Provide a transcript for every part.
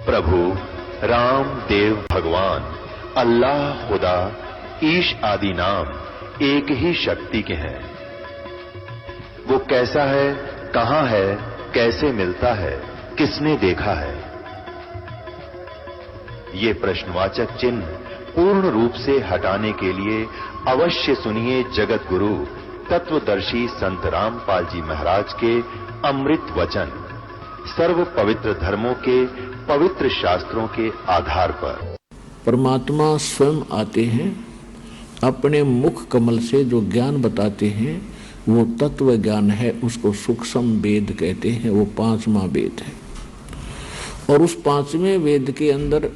प्रभु राम देव भगवान अल्लाह खुदा ईश आदि नाम एक ही शक्ति के हैं। वो कैसा है, कहां है, कैसे मिलता है, किसने देखा है? ये प्रश्नवाचक चिन्ह पूर्ण रूप से हटाने के लिए अवश्य सुनिए जगत गुरु तत्वदर्शी संत रामपाल जी महाराज के अमृत वचन सर्व पवित्र धर्मों के पवित्र शास्त्रों के आधार पर। परमात्मा स्वयं आते हैं, अपने मुख कमल से जो ज्ञान बताते हैं वो तत्व ज्ञान है, उसको सूक्ष्म वेद कहते हैं। वो 5वां वेद है और उस 5वें वेद के अंदर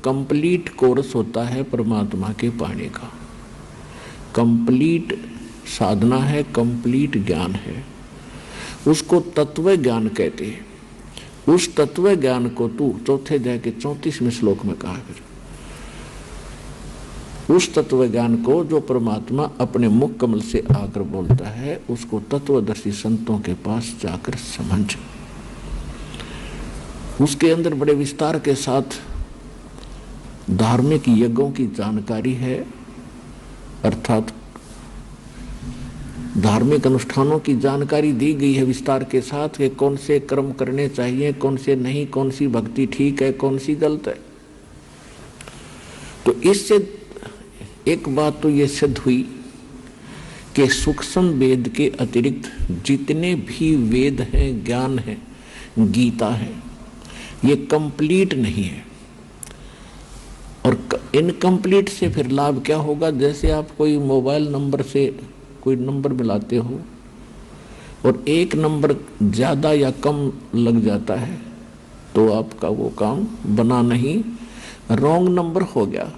कंप्लीट कोर्स होता है परमात्मा के पाने का। कंप्लीट साधना है, कंप्लीट ज्ञान है, उसको तत्व ज्ञान कहते हैं। उस तत्व ज्ञान को तू चौथे अध्याय के 34वें श्लोक में कहा। फिर उस तत्व ज्ञान को जो परमात्मा अपने मुख कमल से आकर बोलता है, उसको तत्वदर्शी संतों के पास जाकर समझ। उसके अंदर बड़े विस्तार के साथ धार्मिक यज्ञों की जानकारी है, अर्थात धार्मिक अनुष्ठानों की जानकारी दी गई है विस्तार के साथ कि कौन से कर्म करने चाहिए, कौन से नहीं, कौन सी भक्ति ठीक है, कौन सी गलत है। तो इससे एक बात तो ये सिद्ध हुई कि सूक्ष्म वेद के अतिरिक्त जितने भी वेद हैं, ज्ञान है, गीता है, ये कंप्लीट नहीं है। और इनकम्प्लीट से फिर लाभ क्या होगा? जैसे आप कोई मोबाइल नंबर से कोई नंबर मिलाते हो और एक नंबर ज़्यादा या कम लग जाता है तो आपका वो काम बना नहीं, रॉन्ग नंबर हो गया।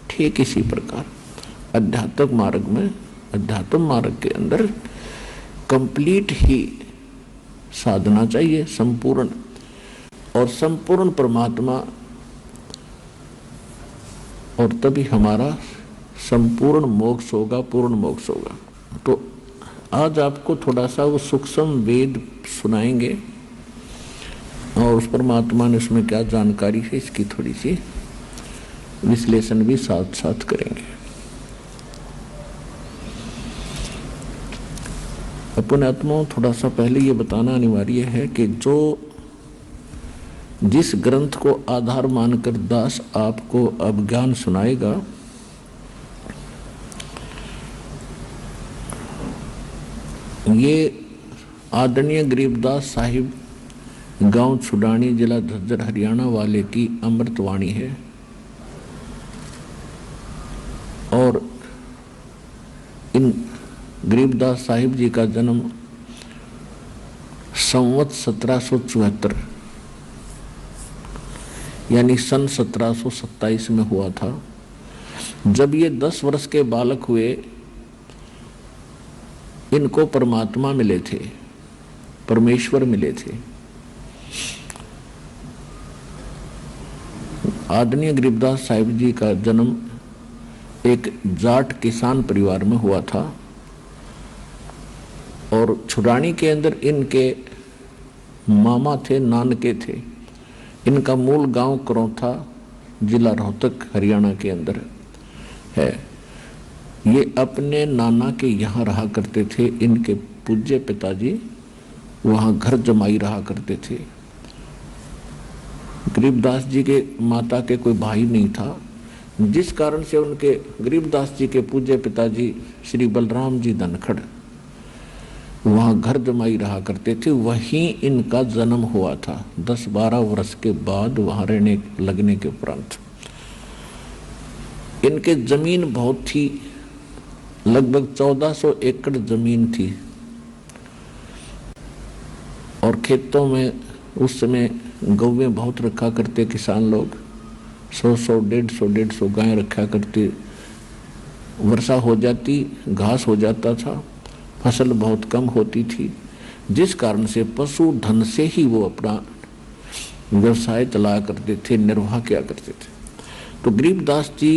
ठीक इसी प्रकार अध्यात्म मार्ग के अंदर कंप्लीट ही साधना चाहिए, संपूर्ण, और संपूर्ण परमात्मा, और तभी हमारा संपूर्ण मोक्ष होगा, पूर्ण मोक्ष होगा। तो आज आपको थोड़ा सा वो सूक्ष्म वेद सुनाएंगे और उस परमात्मा ने उसमें क्या जानकारी है इसकी थोड़ी सी विश्लेषण भी साथ साथ करेंगे। अपने आत्माओं, थोड़ा सा पहले ये बताना अनिवार्य है कि जिस ग्रंथ को आधार मानकर दास आपको अब ज्ञान सुनाएगा, ये आदरणीय गरीबदास साहिब गांव छुडानी, जिला झज्जर, हरियाणा वाले की अमृतवाणी है। और इन गरीबदास साहिब जी का जन्म संवत 1774 यानी सन 1727 में हुआ था। जब ये 10 वर्ष के बालक हुए, इनको परमात्मा मिले थे, परमेश्वर मिले थे। आदरणीय गरीबदास साहिब जी का जन्म एक जाट किसान परिवार में हुआ था और छुडानी के अंदर इनके मामा थे, नानके थे। इनका मूल गांव करौथा, जिला रोहतक, हरियाणा के अंदर है। ये अपने नाना के यहाँ रहा करते थे। इनके पूज्य पिताजी वहाँ घर जमाई रहा करते थे। गरीबदास जी के माता के कोई भाई नहीं था, जिस कारण से उनके गरीबदास जी के पूज्य पिताजी श्री बलराम जी धनखड़ वहाँ घर जमाई रहा करते थे। वहीं इनका जन्म हुआ था 10-12 वर्ष के बाद, वहाँ रहने लगने के उपरांत। इनके जमीन बहुत थी, लगभग 1400 एकड़ जमीन थी और खेतों में उस समय गौवें बहुत रखा करते किसान लोग। 100-100, 150-150 गायें रखा करते। वर्षा हो जाती, घास हो जाता था, फसल बहुत कम होती थी, जिस कारण से पशु धन से ही वो अपना व्यवसाय चलाया करते थे, निर्वाह किया करते थे। तो गरीबदास जी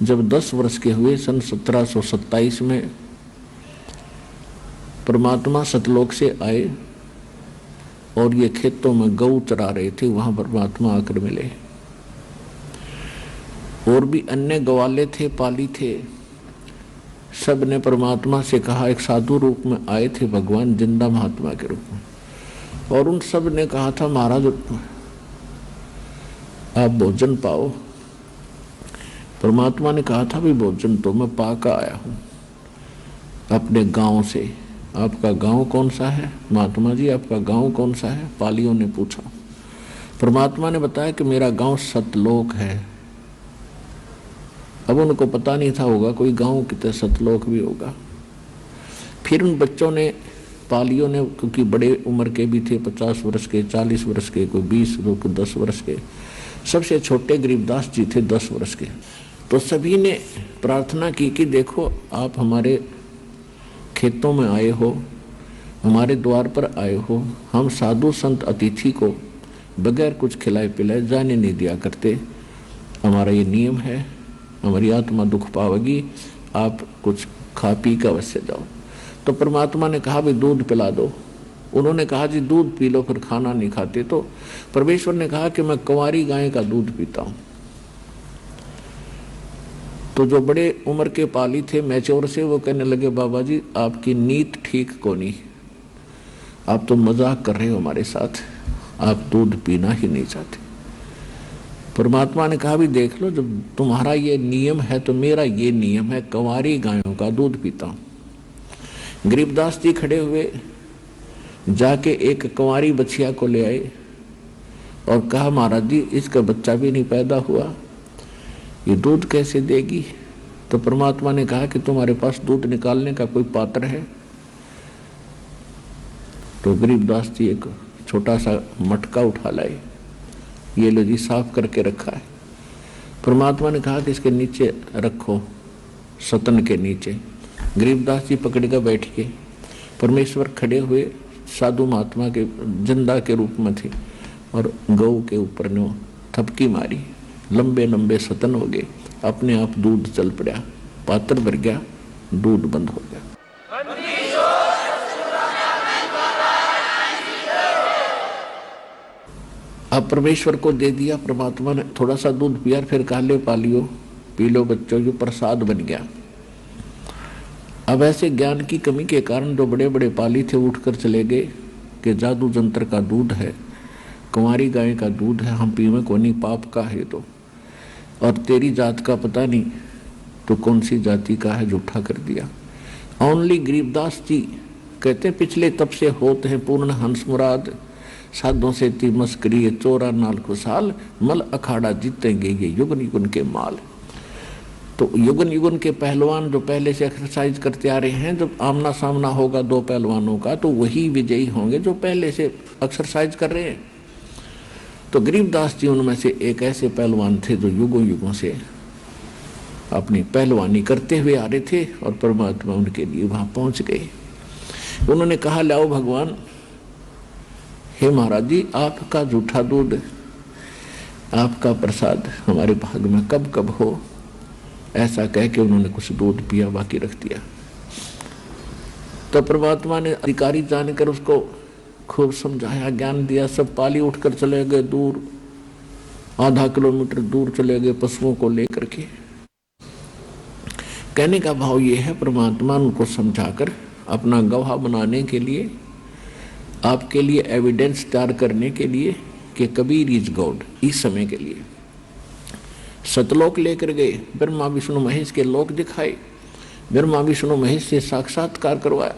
जब 10 वर्ष के हुए सन 1727 में परमात्मा सतलोक से आए और ये खेतों में गऊ चरा रहे थे, वहां परमात्मा आकर मिले। और भी अन्य ग्वाले थे, पाली थे, सब ने परमात्मा से कहा, एक साधु रूप में आए थे भगवान, जिंदा महात्मा के रूप में, और उन सब ने कहा था महाराज आप भोजन पाओ। परमात्मा ने कहा था भी भोजन तो मैं पाकर आया हूं अपने गांव से। आपका गांव कौन सा है महात्मा जी, आपका गांव कौन सा है? पालियों ने पूछा। परमात्मा ने बताया कि मेरा गांव सतलोक है। अब उनको पता नहीं था होगा कोई गांव कितने सतलोक भी होगा। फिर उन बच्चों ने, पालियों ने, क्योंकि बड़े उम्र के भी थे, 50 वर्ष के, 40 वर्ष के, कोई 20, कोई 10 वर्ष के, सबसे छोटे गरीबदास जी थे 10 वर्ष के। तो सभी ने प्रार्थना की कि देखो आप हमारे खेतों में आए हो, हमारे द्वार पर आए हो, हम साधु संत अतिथि को बगैर कुछ खिलाए पिलाए जाने नहीं दिया करते, हमारा ये नियम है, हमारी आत्मा दुख पावेगी, आप कुछ खा पी कर अवश्य जाओ। तो परमात्मा ने कहा भी दूध पिला दो। उन्होंने कहा जी दूध पी लो, फिर खाना नहीं खाते। तो परमेश्वर ने कहा कि मैं कुंवारी गाय का दूध पीता हूं। तो जो बड़े उम्र के पाली थे, मैच्योर से, वो कहने लगे बाबा जी आपकी नीत ठीक को नहीं, आप तो मजाक कर रहे हो हमारे साथ, आप दूध पीना ही नहीं चाहते। परमात्मा ने कहा भी देख लो, जब तुम्हारा ये नियम है तो मेरा ये नियम है, कुंवारी गायों का दूध पीता हूं। गरीबदास जी खड़े हुए, जाके एक कुंवारी बछिया को ले आए और कहा महाराज जी इसका बच्चा भी नहीं पैदा हुआ, ये दूध कैसे देगी? तो परमात्मा ने कहा कि तुम्हारे पास दूध निकालने का कोई पात्र है? तो गरीबदास जी एक छोटा सा मटका उठा लाए, ये लो जी साफ करके रखा है। परमात्मा ने कहा कि इसके नीचे रखो, सतन के नीचे। गरीबदास जी पकड़ कर बैठ के, परमेश्वर खड़े हुए साधु महात्मा के जिंदा के रूप में थे और गऊ के ऊपर ने थपकी मारी, लंबे लंबे सतन हो गए, अपने आप दूध चल पड़ा, पात्र भर गया, दूध बंद हो गया। अब परमेश्वर को दे दिया, परमात्मा ने थोड़ा सा दूध पिया, फिर कहा ले पालियो पी लो बच्चों, जो प्रसाद बन गया। अब ऐसे ज्ञान की कमी के कारण जो बड़े बड़े पाली थे उठकर चले गए कि जादू जंत्र का दूध है, कुंवारी गाय का दूध है, हम पीवे को नहीं, पाप का है। तो और तेरी जात का पता नहीं तो कौन सी जाति का है, झूठा कर दिया। ओनली गरीबदास जी कहते पिछले तब से होते हैं पूर्ण हंस मुराद, साधों से ती मस्करी 94 खुशहाल, मल अखाड़ा जीतेंगे ये युगन युगन के माल। तो युगन युगन के पहलवान जो पहले से एक्सरसाइज करते आ रहे हैं, जब आमना सामना होगा दो पहलवानों का तो वही विजयी होंगे जो पहले से एक्सरसाइज कर रहे हैं। तो गरीबदास जी उनमें से एक ऐसे पहलवान थे जो युगों युगों से अपनी पहलवानी करते हुए आ रहे थे और परमात्मा उनके लिए वहां पहुंच गए। उन्होंने कहा लाओ भगवान, हे महाराज जी आपका जूठा दूध, आपका प्रसाद हमारे भाग में कब कब हो। ऐसा कह के उन्होंने कुछ दूध पिया, बाकी रख दिया। तो परमात्मा ने अधिकारी जानकर उसको खूब समझाया, ज्ञान दिया। सब पाली उठकर चले गए दूर, आधा किलोमीटर दूर चले गए पशुओं को लेकर के। कहने का भाव ये है, परमात्मा उनको समझाकर अपना गवाह बनाने के लिए, आपके लिए एविडेंस तैयार करने के लिए कि कबीर इज गॉड, इस समय के लिए सतलोक लेकर गए, ब्रह्मा विष्णु महेश के लोक दिखाए, ब्रह्मा विष्णु महेश से साक्षात्कार करवाया,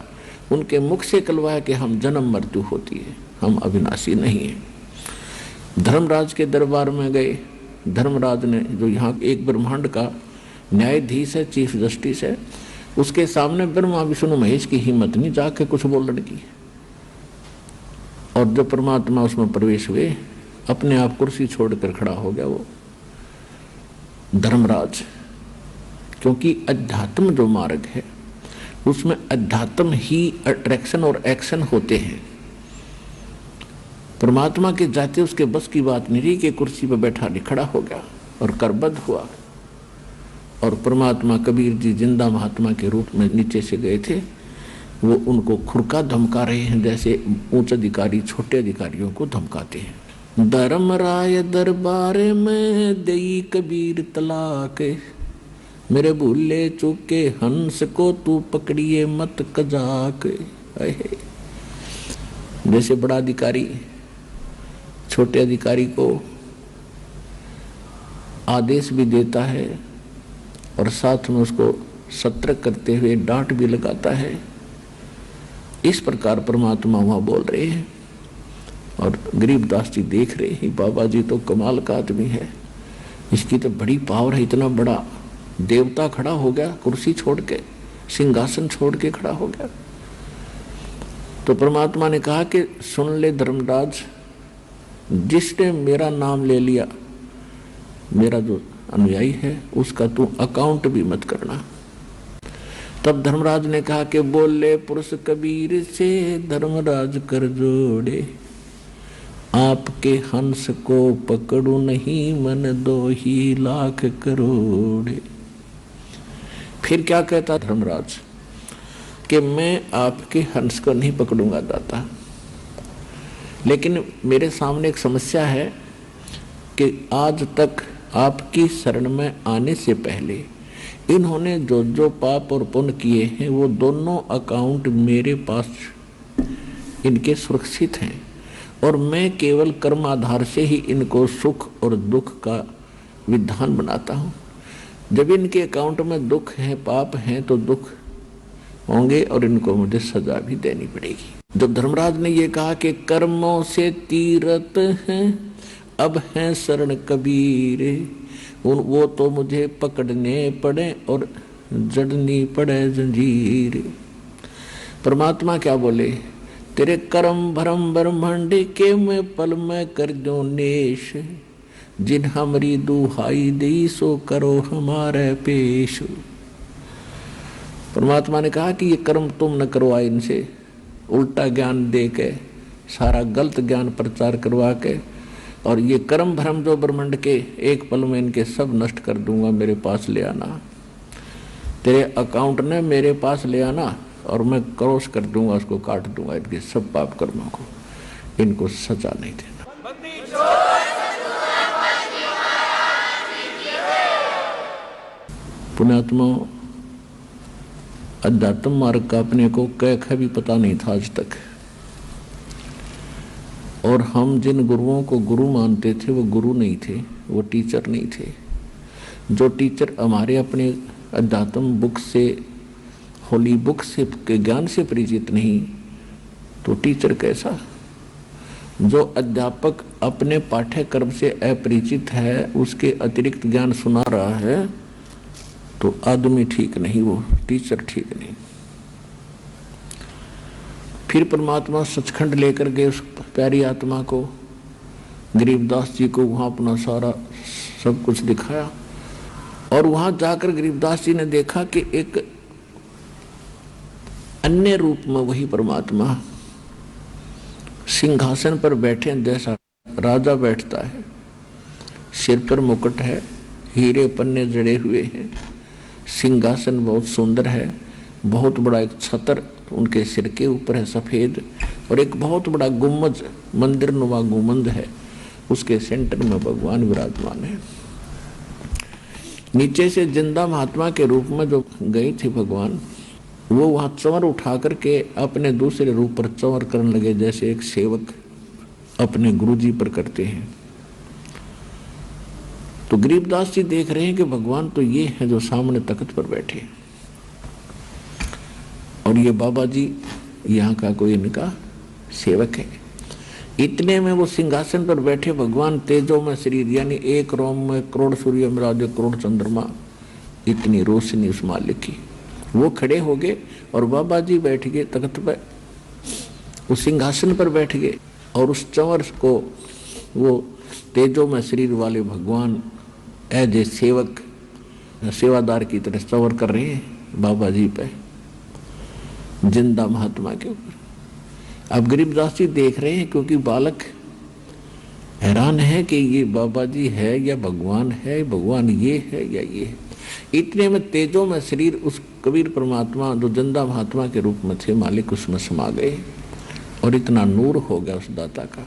उनके मुख से कहलवाया कि हम जन्म मृत्यु होती है, हम अविनाशी नहीं है। धर्मराज के दरबार में गए, धर्मराज ने जो यहाँ एक ब्रह्मांड का न्यायाधीश है, चीफ जस्टिस है, उसके सामने ब्रह्मा विष्णु महेश की हिम्मत नहीं जाके कुछ बोलने की। और जब परमात्मा उसमें प्रवेश हुए, अपने आप कुर्सी छोड़कर खड़ा हो गया वो धर्मराज, क्योंकि अध्यात्म जो मार्ग है उसमें अध्यात्म ही अट्रैक्शन और एक्शन होते हैं। परमात्मा के जाते उसके बस की बात नहीं रही कि कुर्सी पर बैठा नहीं, खड़ा हो गया और करबद्ध हुआ। और परमात्मा कबीर जी जिंदा महात्मा के रूप में नीचे से गए थे, वो उनको खुरका धमका रहे हैं, जैसे उच्च अधिकारी छोटे अधिकारियों को धमकाते हैं। धर्मराय दरबार में देई कबीर तलाक, मेरे भूले चूके हंस को तू पकड़िए मत कजाक। जैसे बड़ा अधिकारी छोटे अधिकारी को आदेश भी देता है और साथ में उसको सतर्क करते हुए डांट भी लगाता है, इस प्रकार परमात्मा वहां बोल रहे हैं। और गरीबदास जी देख रहे हैं, बाबा जी तो कमाल का आदमी है, इसकी तो बड़ी पावर है, इतना बड़ा देवता खड़ा हो गया, कुर्सी छोड़ के सिंहासन छोड़ के खड़ा हो गया। तो परमात्मा ने कहा कि सुन ले धर्मराज, जिसने मेरा नाम ले लिया, मेरा जो अनुयायी है, उसका तू अकाउंट भी मत करना। तब धर्मराज ने कहा कि बोले पुरुष कबीर से धर्मराज कर जोड़े, आपके हंस को पकड़ू नहीं मन 2 लाख करोड़े। फिर क्या कहता धर्मराज कि मैं आपके हंस को नहीं पकड़ूंगा दाता, लेकिन मेरे सामने एक समस्या है कि आज तक आपकी शरण में आने से पहले इन्होंने जो जो पाप और पुण्य किए हैं वो दोनों अकाउंट मेरे पास इनके सुरक्षित हैं, और मैं केवल कर्म आधार से ही इनको सुख और दुख का विधान बनाता हूँ। जब इनके अकाउंट में दुख है, पाप हैं, तो दुख होंगे और इनको मुझे सजा भी देनी पड़ेगी। जब धर्मराज ने ये कहा कि कर्मों से तीरथ हैं अब हैं शरण कबीर, वो तो मुझे पकड़ने पड़े और जड़नी पड़े जंजीर। परमात्मा क्या बोले, तेरे कर्म भरम ब्रह्मांड के मैं पल में कर दो नेश, जिन हमारी दुहाई दी सो करो हमारे पेश। परमात्मा ने कहा कि ये कर्म तुम न करवा, इनसे उल्टा ज्ञान दे के, सारा गलत ज्ञान प्रचार करवा के, और ये कर्म भ्रम जो ब्रह्मांड के एक पल में इनके सब नष्ट कर दूंगा, मेरे पास ले आना। तेरे अकाउंट ने मेरे पास ले आना और मैं क्रॉस कर दूंगा, उसको काट दूंगा, इनके सब पाप कर्मों को, इनको सजा नहीं देना। पुण्यात्मा, अध्यात्म मार्ग का अपने को कह भी पता नहीं था आज तक, और हम जिन गुरुओं को गुरु मानते थे वो गुरु नहीं थे, वो टीचर नहीं थे। जो टीचर हमारे अपने अध्यात्म बुक से, होली बुक से के ज्ञान से परिचित नहीं, तो टीचर कैसा? जो अध्यापक अपने पाठ्यक्रम से अपरिचित है, उसके अतिरिक्त ज्ञान सुना रहा है, तो आदमी ठीक नहीं, वो टीचर ठीक नहीं। फिर परमात्मा सचखंड लेकर गए उस प्यारी आत्मा को, गरीबदास जी को वहां अपना सारा सब कुछ दिखाया, और वहां जाकर गरीबदास जी ने देखा कि एक अन्य रूप में वही परमात्मा सिंहासन पर बैठे, जैसा राजा बैठता है, सिर पर मुकुट है, हीरे पन्ने जड़े हुए हैं, सिंहासन बहुत सुंदर है, बहुत बड़ा एक छतर उनके सिर के ऊपर है सफेद, और एक बहुत बड़ा गुम्बद, मंदिर नुमा गुम्बद है, उसके सेंटर में भगवान विराजमान है। नीचे से जिंदा महात्मा के रूप में जो गए थे भगवान, वो वहां चंवर उठा करके अपने दूसरे रूप पर चंवर करने लगे, जैसे एक सेवक अपने गुरुजी पर करते हैं। तो गरीबदास जी देख रहे हैं कि भगवान तो ये है जो सामने तख्त पर बैठे, और ये बाबा जी यहाँ का कोई इनका सेवक है। इतने में वो सिंहासन पर बैठे भगवान तेजो में शरीर, यानी एक रोम में करोड़ सूर्य मिलादे करोड़ चंद्रमा, इतनी रोशनी उस मालिक की। वो खड़े हो गए और बाबा जी बैठ गए तख्त पर, उस सिंहासन पर बैठ गए, और उस चंवर को वो तेजो में शरीर वाले भगवान एज ए सेवक, सेवादार की तरह चंवर कर रहे हैं बाबा जी पे, जिंदा महात्मा के ऊपर। अब गरीबदास जी देख रहे हैं, क्योंकि बालक हैरान है कि ये बाबा जी है या भगवान है, भगवान ये है या ये है। इतने में तेजो में शरीर उस कबीर परमात्मा जो जिंदा महात्मा के रूप में थे मालिक उसमें समा गए और इतना नूर हो गया उस दाता का।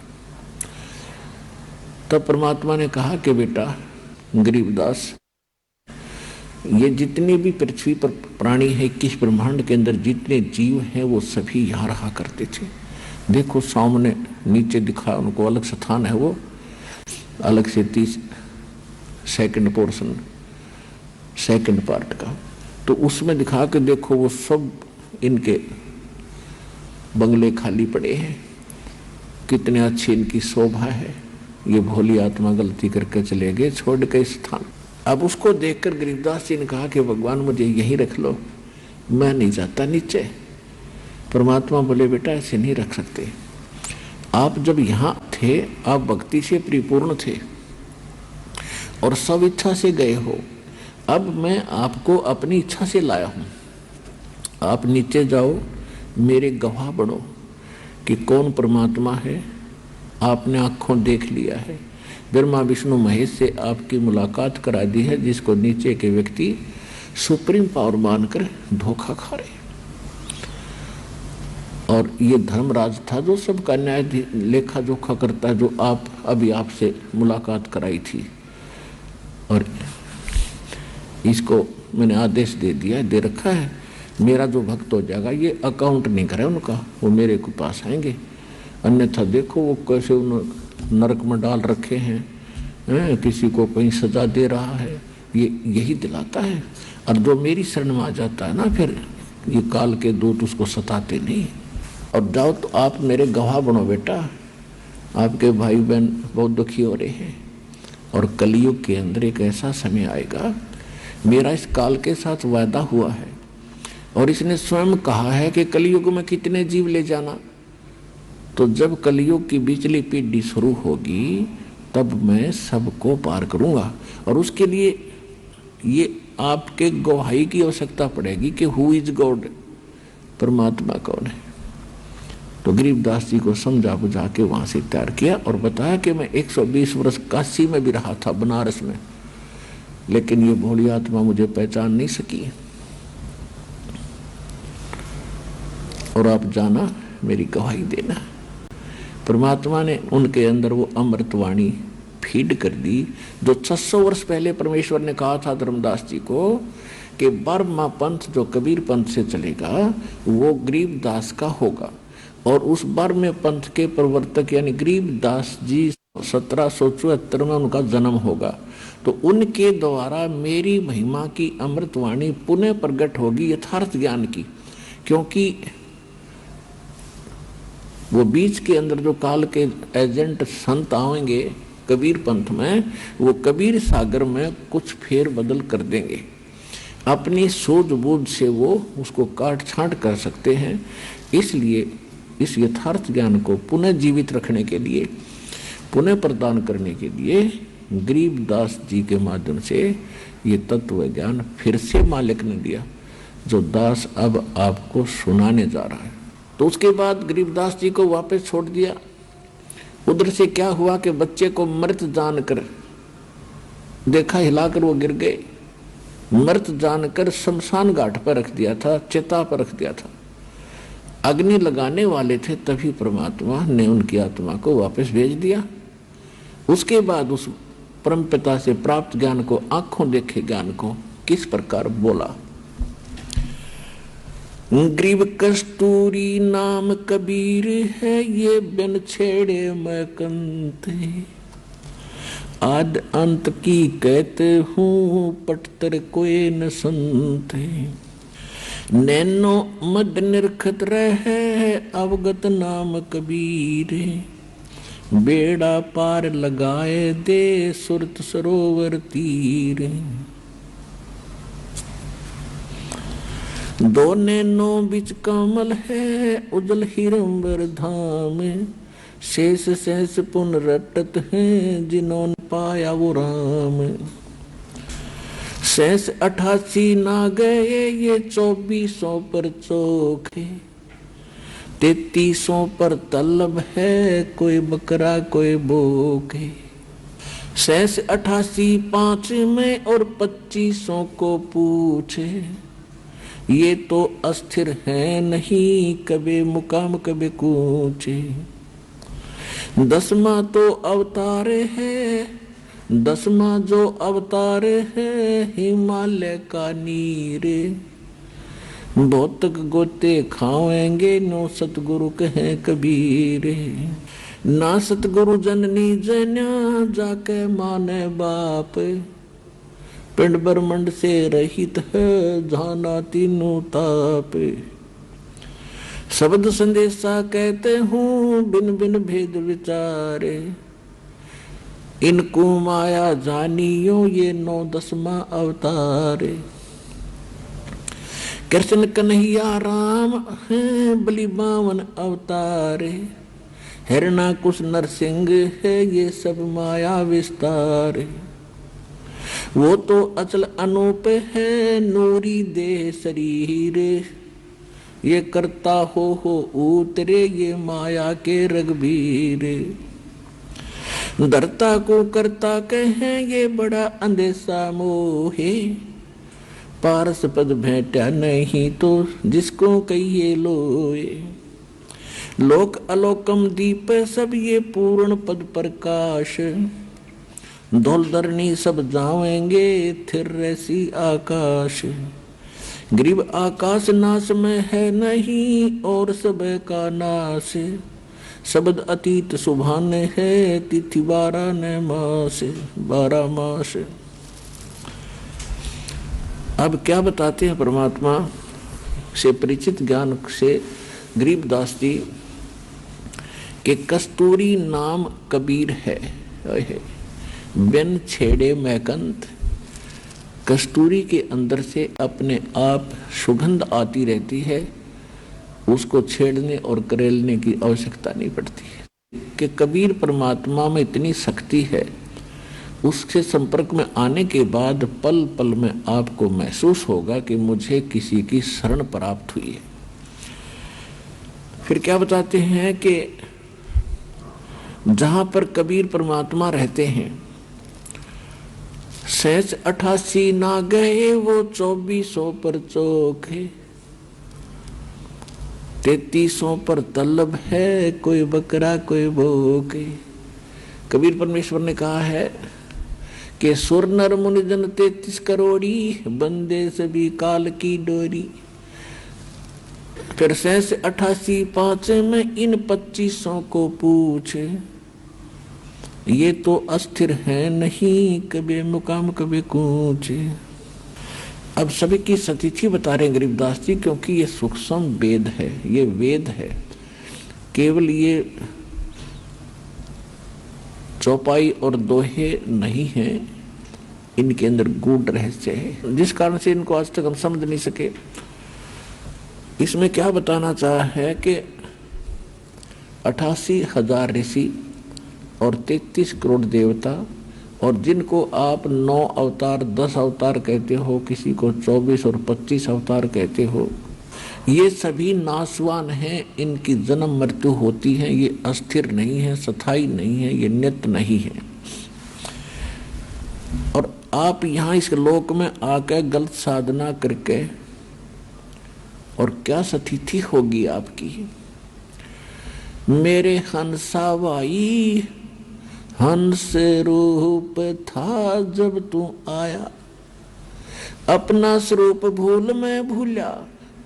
तब परमात्मा ने कहा कि बेटा गरीबदास, ये जितने भी पृथ्वी पर प्राणी है, 21 ब्रह्मांड के अंदर जितने जीव हैं वो सभी यहाँ रहा करते थे। देखो सामने नीचे दिखा, उनको अलग स्थान है, वो अलग से 30 सेकंड पोर्शन सेकंड पार्ट का, तो उसमें दिखा के देखो वो सब इनके बंगले खाली पड़े हैं, कितने अच्छी इनकी शोभा है। ये भोली आत्मा गलती करके चले गए छोड़ के स्थान। अब उसको देखकर गरीबदास जी ने कहा कि भगवान मुझे यहीं रख लो, मैं नहीं जाता नीचे। परमात्मा बोले बेटा ऐसे नहीं रख सकते, आप जब यहाँ थे आप भक्ति से परिपूर्ण थे और सब इच्छा से गए हो, अब मैं आपको अपनी इच्छा से लाया हूँ। आप नीचे जाओ, मेरे गवाह बनो कि कौन परमात्मा है, आपने आँखों देख लिया है, ब्रह्मा विष्णु महेश से आपकी मुलाकात करा दी है, जिसको नीचे के व्यक्ति सुप्रीम पावर मानकर धोखा खा रहे। और ये धर्मराज था जो सबका न्याय लेखा जोखा करता है, जो आप अभी आपसे मुलाकात कराई थी, और इसको मैंने आदेश दे दिया, दे रखा है, मेरा जो भक्त हो जाएगा ये अकाउंट नहीं करे उनका, वो मेरे को पास आएंगे, अन्यथा देखो वो कैसे उन नरक में डाल रखे हैं, किसी को कहीं सजा दे रहा है, ये यही दिलाता है। और जो मेरी शरण में आ जाता है ना, फिर ये काल के दूत उसको सताते नहीं। और जाओ तो आप मेरे गवाह बनो बेटा, आपके भाई बहन बहुत दुखी हो रहे हैं, और कलयुग के अंदर एक ऐसा समय आएगा, मेरा इस काल के साथ वायदा हुआ है और इसने स्वयं कहा है कि कलयुग में कितने जीव ले जाना। तो जब कलयुग की बिचली पीढ़ी शुरू होगी तब मैं सबको पार करूंगा, और उसके लिए ये आपके गवाही की आवश्यकता पड़ेगी कि हु इज गॉड, परमात्मा कौन है। तो गरीबदास जी को समझा बुझा के वहां से तैयार किया और बताया कि मैं 120 वर्ष काशी में भी रहा था, बनारस में, लेकिन ये भोली आत्मा मुझे पहचान नहीं सकी, और आप जाना मेरी गवाही देना। परमात्मा ने उनके अंदर वो अमृतवाणी फीड कर दी, जो 600 वर्ष पहले परमेश्वर ने कहा था धर्मदास जी को कि 12वां पंथ जो कबीर पंथ से चलेगा वो गरीबदास का होगा, और उस 12वें पंथ के प्रवर्तक यानी गरीबदास जी 1774 में उनका जन्म होगा। तो उनके द्वारा मेरी महिमा की अमृतवाणी पुनः प्रकट होगी यथार्थ ज्ञान की, क्योंकि वो बीच के अंदर जो काल के एजेंट संत आएंगे कबीर पंथ में, वो कबीर सागर में कुछ फेर बदल कर देंगे, अपनी सूझबूझ से वो उसको काट छांट कर सकते हैं। इसलिए इस यथार्थ ज्ञान को पुनः जीवित रखने के लिए, पुनः प्रदान करने के लिए गरीबदास जी के माध्यम से ये तत्व ज्ञान फिर से मालिक ने दिया, जो दास अब आपको सुनाने जा रहा है। तो उसके बाद गरीबदास जी को वापस छोड़ दिया। उधर से क्या हुआ कि बच्चे को मृत जानकर देखा, हिलाकर वो गिर गए, मृत जानकर शमशान घाट पर रख दिया था, चिता पर रख दिया था। अग्नि लगाने वाले थे, तभी परमात्मा ने उनकी आत्मा को वापस भेज दिया। उसके बाद उस परमपिता से प्राप्त ज्ञान को, आंखों देखे ज्ञान को किस प्रकार बोला। ग्रीव कस्तूरी नाम कबीर है, ये बिन छेड़े मैं कंते, आद अंत की कहते हूँ पटतर कोई न संते, नैनो मद निरखत रहे अवगत नाम कबीर, बेड़ा पार लगाए दे सुरत सरोवर तीर, दो नैनो बिच कमल है उजल हिरंबर धाम, शेष शेष पुन रटत हैं जिन्होंने पाया वो राम, शेष 88 ना गए ये 2400 पर चोखे, 3300 पर तलब है कोई बकरा कोई बोके, शेष 88 5 में और 25 को पूछे, ये तो अस्थिर है नहीं, कभी मुकाम कभी कूचे। 10वां तो अवतार है, 10वां जो अवतार है, हिमालय का नीरे। भौतिक गोते खाएंगे, नो सतगुरु कहे कबीरे। ना सतगुरु जननी जन्या, जाके माने बाप। पिंड ब्रह्मंड से रहित है, जाना तीनों ताप। शब्द संदेशा कहते हूँ, बिन बिन भेद विचारे। इनको माया जानियो, ये 9 10वां अवतार। कृष्ण कन्हैया राम है, बलि 52 अवतार। हिरणाकुश नरसिंह है, ये सब माया विस्तार। वो तो अचल अनूप है, नूरी देह शरीर। ये करता हो उतरे, ये माया के रघुबीर। धरता को करता कहें, ये बड़ा अंधेसा मोहे। पारस पद भेंटा नहीं, तो जिसको कहिए लोए। लोक अलोकम दीप सब, ये पूर्ण पद प्रकाश। धौल धरणी सब जावेंगे, थिर रैसी आकाश। गरीब आकाश नाश में है नहीं, और सब का नाश। शब्द अतीत सुभान है, तिथि 12 ने मास 12 मास। अब क्या बताते हैं परमात्मा से परिचित ज्ञान से गरीबदास जी के कस्तूरी नाम कबीर है। बिन छेड़े मैकंत, कस्तूरी के अंदर से अपने आप सुगंध आती रहती है, उसको छेड़ने और करेलने की आवश्यकता नहीं पड़ती है। कि कबीर परमात्मा में इतनी शक्ति है, उसके संपर्क में आने के बाद पल पल में आपको महसूस होगा कि मुझे किसी की शरण प्राप्त हुई है। फिर क्या बताते हैं कि जहां पर कबीर परमात्मा रहते हैं, शेष 88 ना गए, वो 2400 पर चौक है। 3300 पर तलब है, कोई बकरा कोई भोग। कबीर परमेश्वर ने कहा है कि सुर नर मुनि जन 33 करोड़ी, बंदे सभी काल की डोरी। फिर शेष 88 5 में इन 2500 को पूछे, ये तो अस्थिर है नहीं, कभी मुकाम कभी कूचे। अब सभी की सतिथि बता रहे गरीबदास जी, क्योंकि ये सूक्ष्म वेद है, ये वेद है। केवल ये चौपाई और दोहे नहीं है, इनके अंदर गूढ़ रहस्य है, जिस कारण से इनको आज तक हम समझ नहीं सके। इसमें क्या बताना चाहा है कि 88,000 ऋषि और 33 करोड़ देवता, और जिनको आप 9 अवतार 10 अवतार कहते हो, किसी को 24 और 25 अवतार कहते हो, ये सभी नाशवान हैं। इनकी जन्म मृत्यु होती है, ये अस्थिर नहीं है, स्थायी नहीं है, ये नित्य नहीं है। और आप यहाँ इस लोक में आकर गलत साधना करके, और क्या स्थिति होगी आपकी। मेरे हंसा भाई हंस रूप था जब तू आया, अपना स्वरूप भूल में भूला,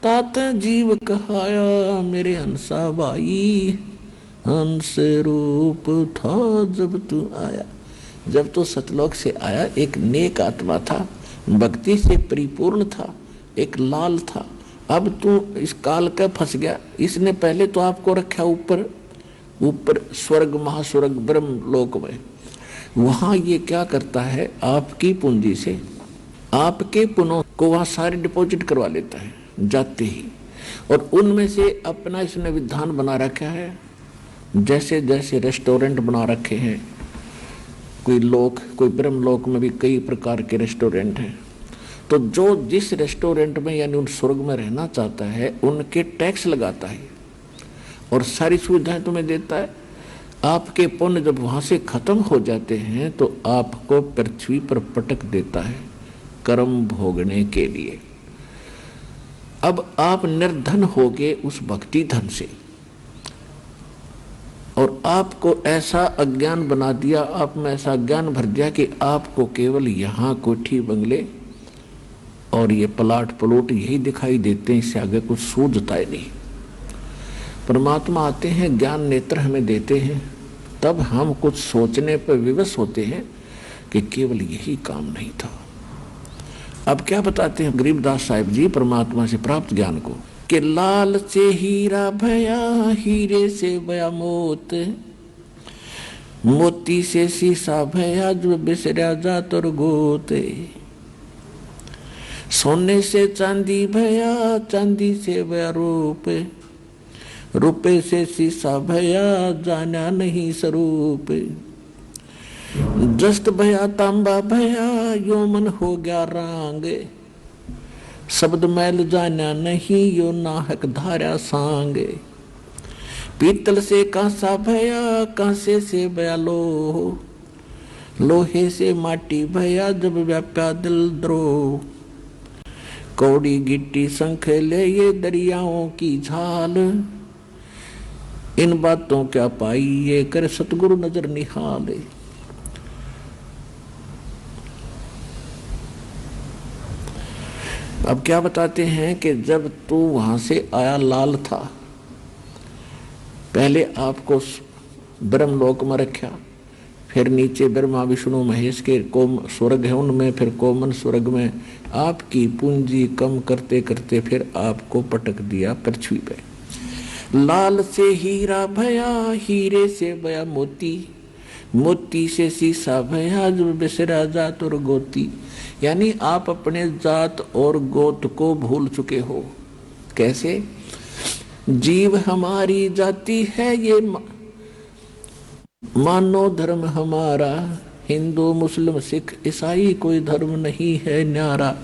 तात जीव कहाया। मेरे हंसा भाई हंस रूप था जब तू आया। जब तो सतलोक से आया, एक नेक आत्मा था, भक्ति से परिपूर्ण था, एक लाल था। अब तू इस काल का फंस गया। इसने पहले तो आपको रखा ऊपर ऊपर स्वर्ग महास्वर्ग ब्रह्म लोक में। वहां ये क्या करता है, आपकी पूंजी से आपके पुनः को वहां सारे डिपॉजिट करवा लेता है जाते ही, और उनमें से अपना इसने विधान बना रखा है। जैसे जैसे रेस्टोरेंट बना रखे हैं, कोई लोक, कोई ब्रह्म लोक में भी कई प्रकार के रेस्टोरेंट हैं। तो जो जिस रेस्टोरेंट में यानी उन स्वर्ग में रहना चाहता है, उनके टैक्स लगाता है और सारी सुविधाएं तुम्हें देता है। आपके पुण्य जब वहां से खत्म हो जाते हैं तो आपको पृथ्वी पर पटक देता है कर्म भोगने के लिए। अब आप निर्धन हो गए उस भक्ति धन से, और आपको ऐसा अज्ञान बना दिया, आप में ऐसा ज्ञान भर दिया कि आपको केवल यहाँ कोठी बंगले और ये प्लाट प्लॉट यही दिखाई देते हैं, इससे आगे कुछ सूझता ही नहीं। परमात्मा आते हैं, ज्ञान नेत्र हमें देते हैं, तब हम कुछ सोचने पर विवश होते हैं कि केवल यही काम नहीं था। अब क्या बताते हैं गरीबदास साहिब जी परमात्मा से प्राप्त ज्ञान को, कि लाल से हीरा भया, हीरे से भया मोत, मोती से शीशा भया, जो बिसरा जात और गोत, सोने से चांदी भया, चांदी से भया रूप, रुपए से शीशा भया, जाना नहीं स्वरूप, जस्त भया तांबा भया, यो मन हो गया रांग, शब्द मैल जाना नहीं, यो नाहक धारा सांग, पीतल से कांसा भया, कांसे से भया लोह, लोहे से माटी भया, जब व्याप्या दिल द्रोह, कौड़ी गिट्टी शंख ले ये दरियाओं की झाल, इन बातों क्या पाई ये कर सतगुरु नजर निहाले। अब क्या बताते हैं कि जब तू वहां से आया लाल था, पहले आपको ब्रह्मलोक में रखा, फिर नीचे ब्रह्मा विष्णु महेश के कोम स्वर्ग है उनमें, फिर कोमन स्वर्ग में आपकी पूंजी कम करते करते फिर आपको पटक दिया पृथ्वी पे। लाल से हीरा भया, हीरे से भया मोती, मोती से शीशा भया, जो बिसरा जात और गोती। यानी आप अपने जात और गोत को भूल चुके हो। कैसे? जीव हमारी जाति है ये मानो धर्म हमारा, हिंदू मुस्लिम सिख ईसाई कोई धर्म नहीं है न्यारा।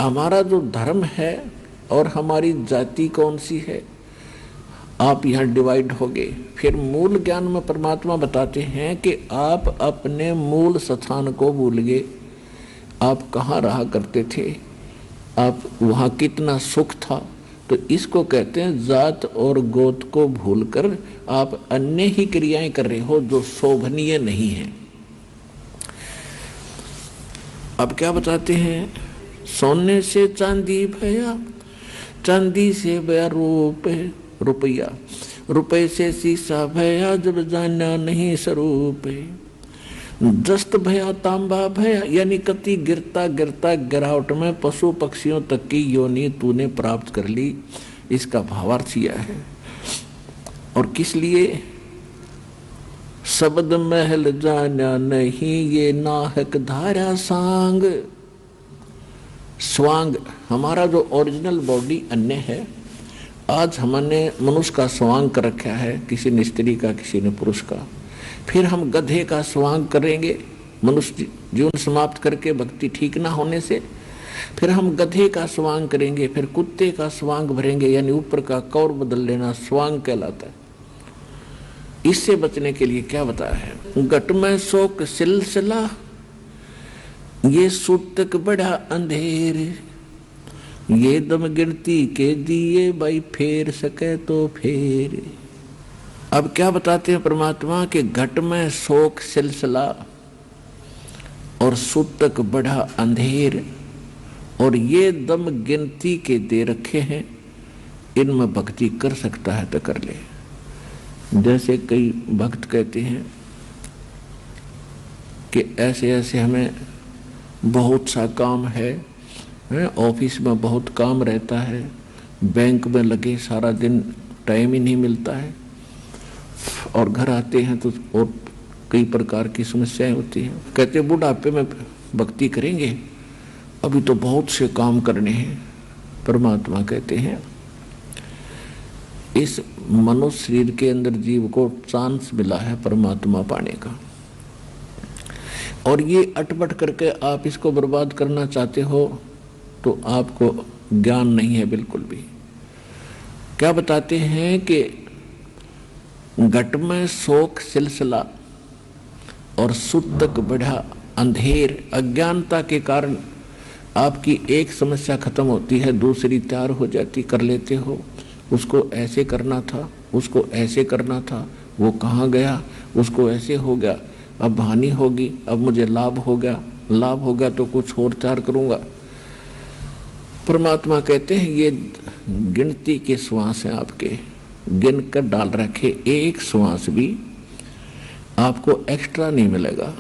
हमारा जो धर्म है और हमारी जाति कौन सी है, आप यहाँ डिवाइड हो गए। फिर मूल ज्ञान में परमात्मा बताते हैं कि आप अपने मूल स्थान को भूल गए। आप कहाँ रहा करते थे, आप वहाँ कितना सुख था। तो इसको कहते हैं जात और गोत को भूलकर आप अन्य ही क्रियाएं कर रहे हो जो शोभनीय नहीं है। अब क्या बताते हैं, सोने से चांदी भया, चांदी से भया रूप रुपया, रुपये से शीशा भया, जब जाना नहीं स्वरूप। जस्त भया तांबा भया, यानी कति गिरता गिरता गिरावट में पशु पक्षियों तक की योनि तूने प्राप्त कर ली। इसका भावार्थ यह है। और किस लिए? शब्द महल जाना नहीं, ये नाहक धारा सांग। स्वांग हमारा जो ओरिजिनल बॉडी अन्य है, आज हमने मनुष्य का स्वांग कर रखा है, किसी ने स्त्री का, किसी ने पुरुष का। फिर हम गधे का स्वांग करेंगे मनुष्य जीवन समाप्त करके, भक्ति ठीक ना होने से। फिर हम गधे का स्वांग करेंगे, फिर कुत्ते का स्वांग भरेंगे, यानी ऊपर का कौर बदल लेना स्वांग कहलाता है। इससे बचने के लिए क्या बताया है, घट में शोक सिलसिला, ये सूतक बड़ा अंधेर, ये दम गिनती के दिए भाई, फेर सके तो फेर। अब क्या बताते हैं परमात्मा के घट में शोक सिलसिला और सूतक बड़ा अंधेर, और ये दम गिनती के दे रखे हैं, इनमें भक्ति कर सकता है तो कर ले। जैसे कई भक्त कहते हैं कि ऐसे ऐसे हमें बहुत सा काम है, ऑफिस में बहुत काम रहता है, बैंक में लगे सारा दिन टाइम ही नहीं मिलता है, और घर आते हैं तो और कई प्रकार की समस्याएं होती हैं। कहते हैं बुढ़ापे में भक्ति करेंगे, अभी तो बहुत से काम करने हैं। परमात्मा कहते हैं इस मनुष्य शरीर के अंदर जीव को चांस मिला है परमात्मा पाने का, और ये अटपट करके आप इसको बर्बाद करना चाहते हो तो आपको ज्ञान नहीं है बिल्कुल भी। क्या बताते हैं कि घट में शोक सिलसिला और सुत तक बढ़ा अंधेर। अज्ञानता के कारण आपकी एक समस्या खत्म होती है, दूसरी तैयार हो जाती, कर लेते हो। उसको ऐसे करना था, उसको ऐसे करना था, वो कहाँ गया, उसको ऐसे हो गया, अब हानि होगी, अब मुझे लाभ हो गया, लाभ हो गया तो कुछ और तैयार करूँगा। परमात्मा कहते हैं ये गिनती के श्वास हैं आपके, गिन कर डाल रखे, एक श्वास भी आपको एक्स्ट्रा नहीं मिलेगा।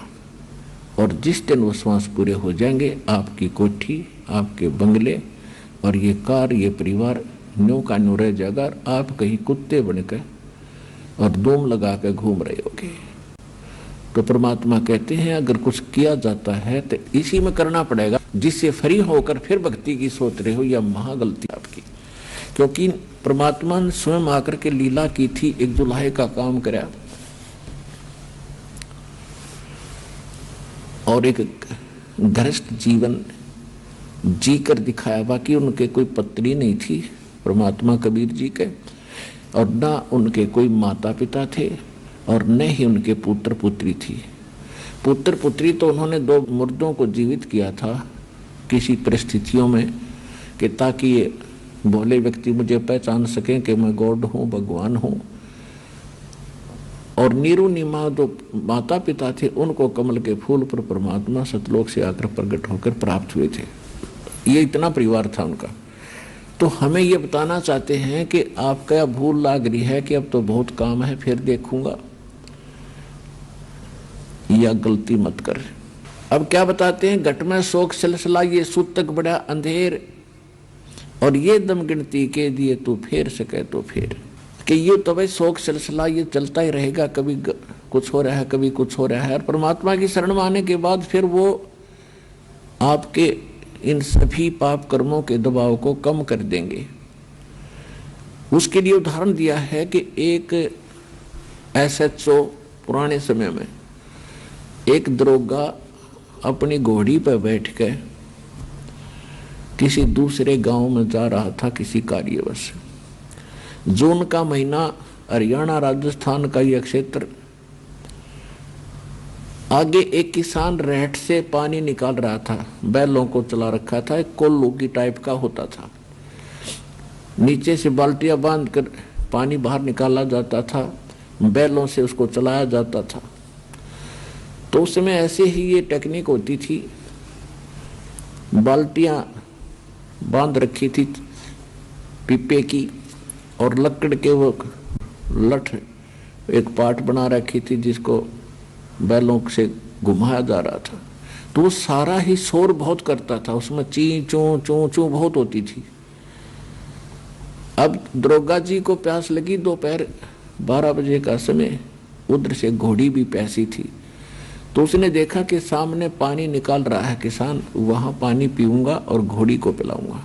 और जिस दिन वो श्वास पूरे हो जाएंगे, आपकी कोठी, आपके बंगले और ये कार, ये परिवार न्यू का न्यू रह जाएगा। आप कहीं कुत्ते बनकर और दूम लगा कर घूम रहे होगे। तो परमात्मा कहते हैं अगर कुछ किया जाता है तो इसी में करना पड़ेगा। जिससे फ्री होकर फिर भक्ति की सोच रहे हो, यह महागलती आपकी। क्योंकि परमात्मा ने स्वयं आकर के लीला की थी, एक दुल्हे का काम कराया और एक गृहस्थ जीवन जीकर दिखाया। बाकी उनके कोई पत्नी नहीं थी परमात्मा कबीर जी के, और न उनके कोई माता पिता थे और न ही उनके पुत्र पुत्री थी। पुत्र पुत्री तो उन्होंने 2 मुर्दों को जीवित किया था किसी परिस्थितियों में, कि ताकि ये भोले व्यक्ति मुझे पहचान सकें कि मैं गॉड हूँ, भगवान हूँ। और नीरू नीमा जो माता पिता थे उनको कमल के फूल पर परमात्मा सतलोक से आकर प्रकट होकर प्राप्त हुए थे। ये इतना परिवार था उनका। तो हमें ये बताना चाहते हैं कि आपका भूल लाग रही है कि अब तो बहुत काम है, फिर देखूंगा, या गलती मत कर। अब क्या बताते हैं, घट में शोक सिलसिला ये सुत तक बड़ा अंधेर, और ये दम गिनती के दिए तू फेर सके तो फेर। कि ये तो भाई शोक सिलसिला ये चलता ही रहेगा, कभी कुछ हो रहा है, कभी कुछ हो रहा है। और परमात्मा की शरण में आने के बाद फिर वो आपके इन सभी पाप कर्मों के दबाव को कम कर देंगे। उसके लिए उदाहरण दिया है कि एक SHO पुराने समय में एक दरोगा अपनी घोड़ी पर बैठ कर किसी दूसरे गांव में जा रहा था किसी कार्यवश। जून का महीना, हरियाणा राजस्थान का यह क्षेत्र। आगे एक किसान रहट से पानी निकाल रहा था, बैलों को चला रखा था, एक कोल्लू की टाइप का होता था। नीचे से बाल्टियां बांध कर पानी बाहर निकाला जाता था, बैलों से उसको चलाया जाता था। तो उस समय ऐसे ही ये टेक्निक होती थी। बाल्टियां बांध रखी थी पीपे की, और लकड़ के वो लठ एक पाट बना रखी थी जिसको बैलों से घुमाया जा रहा था। तो वो सारा ही शोर बहुत करता था, उसमें ची चू चू चू बहुत होती थी। अब दरोगा जी को प्यास लगी, दोपहर 12 बजे का समय, उधर से घोड़ी भी प्यासी थी। तो उसने देखा कि सामने पानी निकाल रहा है किसान, वहां पानी पीऊंगा और घोड़ी को पिलाऊंगा।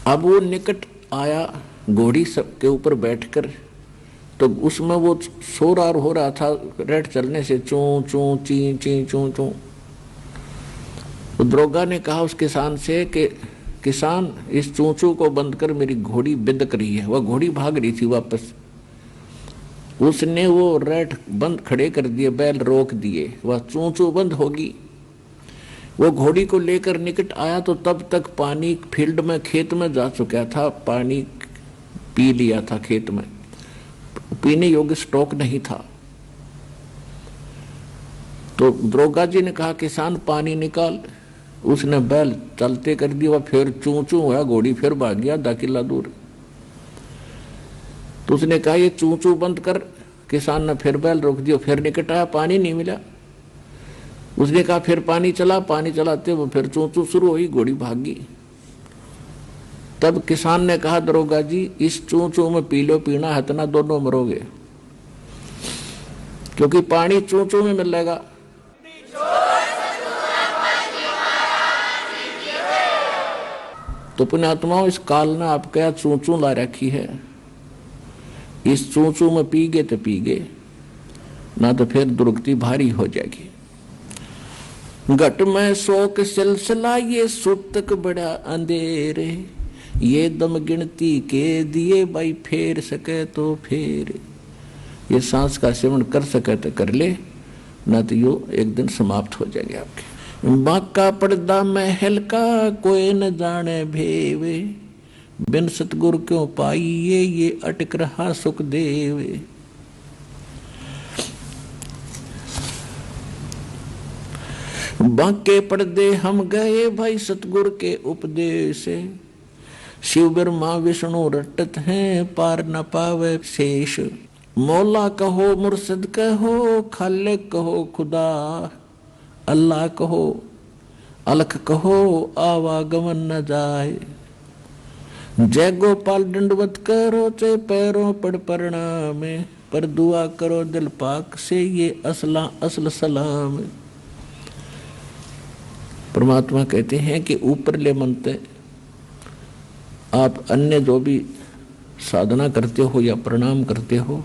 अब वो निकट आया घोड़ी सबके ऊपर बैठकर, तो उसमें वो शोर हो रहा था रेट चलने से, चू चू ची ची चू चू। तो दरोगा ने कहा उस किसान से कि किसान, इस चू चू को बंद कर, मेरी घोड़ी बिदक रही है। वह घोड़ी भाग रही थी वापस। उसने वो रेट बंद खड़े कर दिए, बैल रोक दिए, वह चू चू बंद होगी। वो घोड़ी को लेकर निकट आया तो तब तक पानी फील्ड में, खेत में जा चुका था, पानी पी लिया था खेत में, पीने योग्य स्टॉक नहीं था। तो दरोगा जी ने कहा किसान पानी निकाल। उसने बैल चलते कर दिया, फिर चू चू हुआ, घोड़ी फिर भाग गया 10 किला दूर। तो उसने कहा ये चू चू बंद कर। किसान ने फिर बैल रोक दिया, फिर निकट आया, पानी नहीं मिला। उसने कहा फिर पानी चला, पानी चलाते वो फिर चू चू शुरू हुई, घोड़ी भाग गई। तब किसान ने कहा दरोगा जी, इस चू चू में पी लो, पीना है इतना, दोनों मरोगे, क्योंकि पानी चू चू में मिलेगा। तो पुण्यात्माओं, इस काल ने आपके यहाँ चू चू ला रखी है। इस चू चू में पी गए तो पी गए, ना तो फिर दुर्गति भारी हो जाएगी। घट में शोक सिलसिला ये सुतक बड़ा अंधेरे, ये दम गिनती के दिए भाई फेर सके तो फेर। ये सांस का सेवन कर सके तो कर ले, ना तो यो एक दिन समाप्त हो जाएंगे आपके। बाका पर्दा महल का कोई न जाने भेवे, बिन सतगुरु क्यों पाइए ये अटक रहा सुख देवे। बाके पर्दे हम गए भाई सतगुरु के उपदेश, शिव ब्रह्मा विष्णु रटत हैं पार न पावे शेष। मौला कहो मुर्शिद कहो खालिक कहो खुदा, अल्लाह कहो अलख कहो आवागमन न जाए। जय गोपाल दंडवत करो चे पैरों पड़ प्रणाम, पर दुआ करो दिल पाक से ये असल सलाम। परमात्मा कहते हैं कि ऊपरले मंत्र आप अन्य जो भी साधना करते हो या प्रणाम करते हो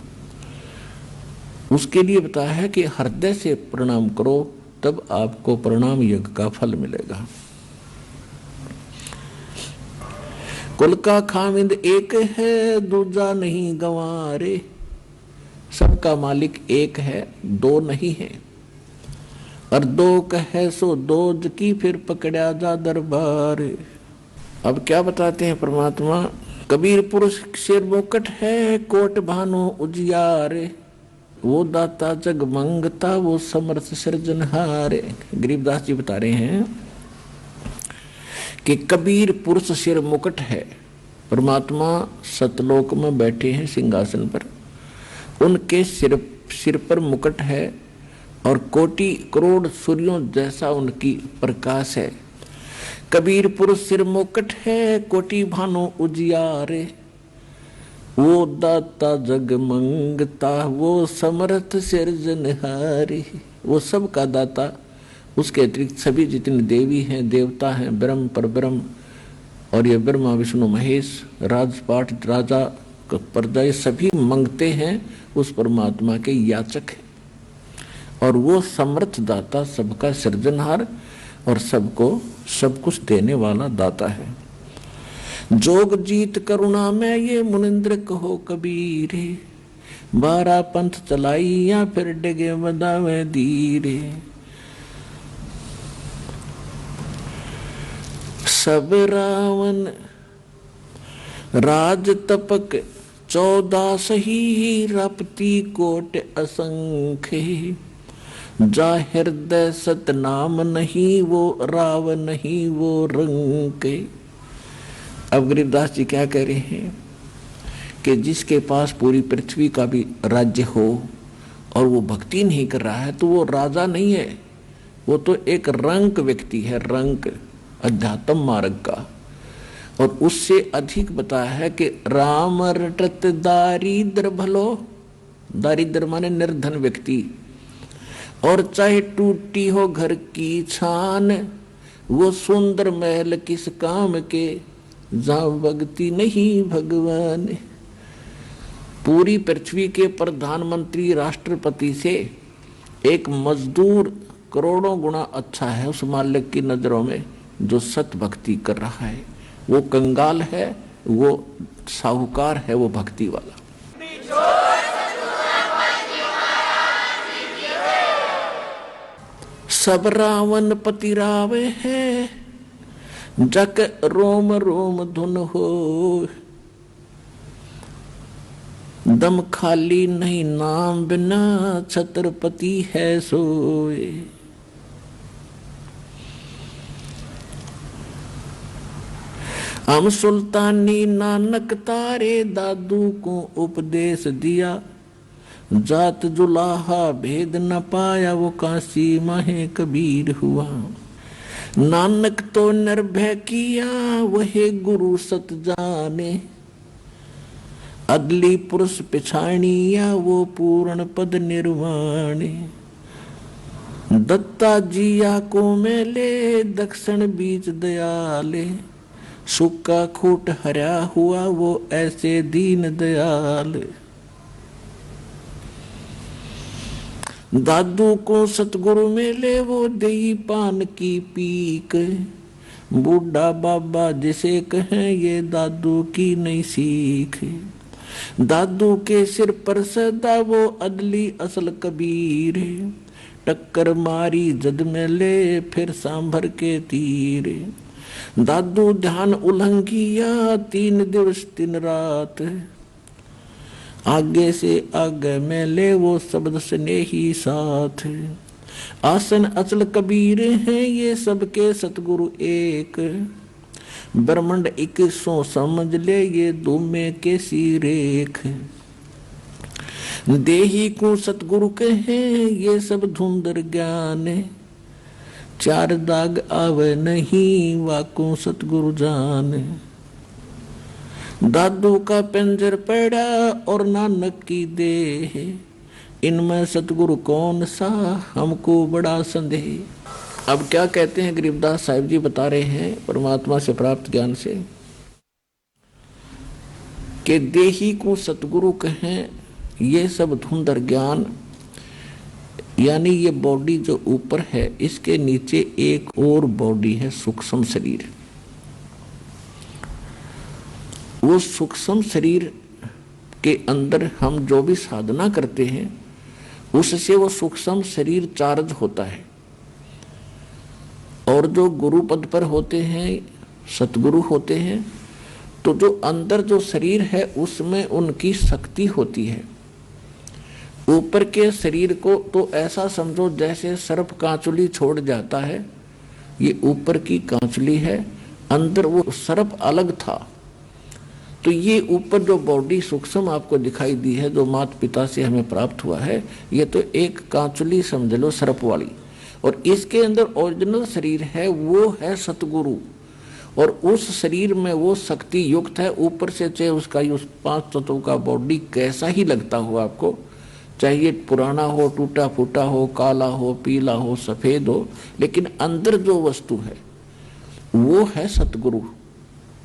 उसके लिए बताया है कि हृदय से प्रणाम करो, तब आपको प्रणाम यज्ञ का फल मिलेगा। कुल का खामिंद एक है दूजा नहीं गंवारे, सबका मालिक एक है दो नहीं है। और दो कहे सो दोज की फिर पकड़ा जा दरबार। अब क्या बताते हैं परमात्मा, कबीर पुरुष सिर मुकट है कोट भानु उजियार, वो दाता जग मंगता वो समर्थ सृजनहार। गरीबदास जी बता रहे हैं कि कबीर पुरुष सिर मुकट है। परमात्मा सतलोक में बैठे हैं सिंहासन पर, उनके सिर पर मुकट है और कोटि करोड़ सूर्यों जैसा उनकी प्रकाश है। कबीर पुरुष सिर मुकट है कोटि भानु उजियारे, वो दाता जग मंगता वो समर्थ सृजनहारी। वो सब का दाता, उसके अतिरिक्त सभी जितने देवी हैं देवता हैं ब्रह्म पर ब्रह्म, और ये ब्रह्मा विष्णु महेश राजपाट राजा प्रजा ये सभी मंगते हैं उस परमात्मा के याचक हैं। और वो समर्थ दाता सबका सृजनहार और सबको सब कुछ देने वाला दाता है। जोग जीत करुणा में ये मुनिंद्र कहो कबीर, 12 पंथ चलाई या फिर डगे बदावे धीरे। सब रावण राज तपक 14 सही रपती कोट असंख्य, जा हृदय सतनाम नहीं वो राव नहीं वो रंग। अब गरीबदास जी क्या कह रहे हैं कि जिसके पास पूरी पृथ्वी का भी राज्य हो और वो भक्ति नहीं कर रहा है तो वो राजा नहीं है, वो तो एक रंक व्यक्ति है, रंक अध्यात्म मार्ग का। और उससे अधिक बताया है कि राम रटत दारिद्र भलो, दारिद्र माने निर्धन व्यक्ति, और चाहे टूटी हो घर की छान, वो सुंदर महल किस काम के, जहां भक्ति नहीं भगवान। पूरी पृथ्वी के प्रधानमंत्री राष्ट्रपति से एक मजदूर करोड़ों गुना अच्छा है उस मालिक की नजरों में जो सत भक्ति कर रहा है। वो कंगाल है, वो साहूकार है, वो भक्ति वाला। सब रावण पति रावे है, जक रोम रोम धुन हो, दम खाली नहीं नाम बिना छत्रपति है सोए। हम सुल्तानी नानक तारे दादू को उपदेश दिया, जात जुलाहा भेद न पाया वो काशी माहे कबीर हुआ। नानक तो निर्भय किया वही गुरु सत जाने, अदली पुरुष पिछाणिया वो पूर्ण पद निर्वाणे। दत्ता जिया को मेले दक्षिण बीच दयाले, सुक्का खूट हरा हुआ वो ऐसे दीन दयाल। दादू को सतगुरु मिले वो दही पान की पीक, बूढ़ा बाबा जिसे कहें ये दादू की नहीं सीख। दादू के सिर पर सदा वो अदली असल कबीर, टक्कर मारी जद में ले फिर सांभर के तीर। दादू ध्यान उल्लंघिया 3 दिवस 3 रात, आगे से आगे में ले वो शब्द स्नेही साथ। आसन अचल कबीर हैं ये सबके सतगुरु एक, ब्रह्मांड 21 समझ ले ये दुमे के सिरेख। देही को सतगुरु कहे ये सब धुंधर ज्ञान, 4 दाग आवे नहीं वाको सतगुरु जान। दादू का पिंजर पड़ा और नानक की देह, इनमें सतगुरु कौन सा हमको बड़ा संदेह। अब क्या कहते हैं गरीबदास साहिब जी बता रहे हैं परमात्मा से प्राप्त ज्ञान से कि देही को सतगुरु कहें ये सब धुंधर ज्ञान, यानी ये बॉडी जो ऊपर है इसके नीचे एक और बॉडी है सूक्ष्म शरीर। वो सूक्ष्म शरीर के अंदर हम जो भी साधना करते हैं उससे वो सूक्ष्म शरीर चार्ज होता है, और जो गुरु पद पर होते हैं सतगुरु होते हैं तो जो अंदर जो शरीर है उसमें उनकी शक्ति होती है। ऊपर के शरीर को तो ऐसा समझो जैसे सर्प कांचुली छोड़ जाता है, ये ऊपर की कांचुली है, अंदर वो सर्प अलग था। तो ये ऊपर जो बॉडी सूक्ष्म आपको दिखाई दी है जो माता पिता से हमें प्राप्त हुआ है, ये तो एक कांचुली समझ लो सर्प वाली, और इसके अंदर ओरिजिनल शरीर है वो है सतगुरु, और उस शरीर में वो शक्ति युक्त है। ऊपर से चाहे उसका उस 5 तत्वों का बॉडी कैसा ही लगता हो आपको, चाहे ये पुराना हो, टूटा फूटा हो, काला हो, पीला हो, सफेद हो, लेकिन अंदर जो वस्तु है वो है सतगुरु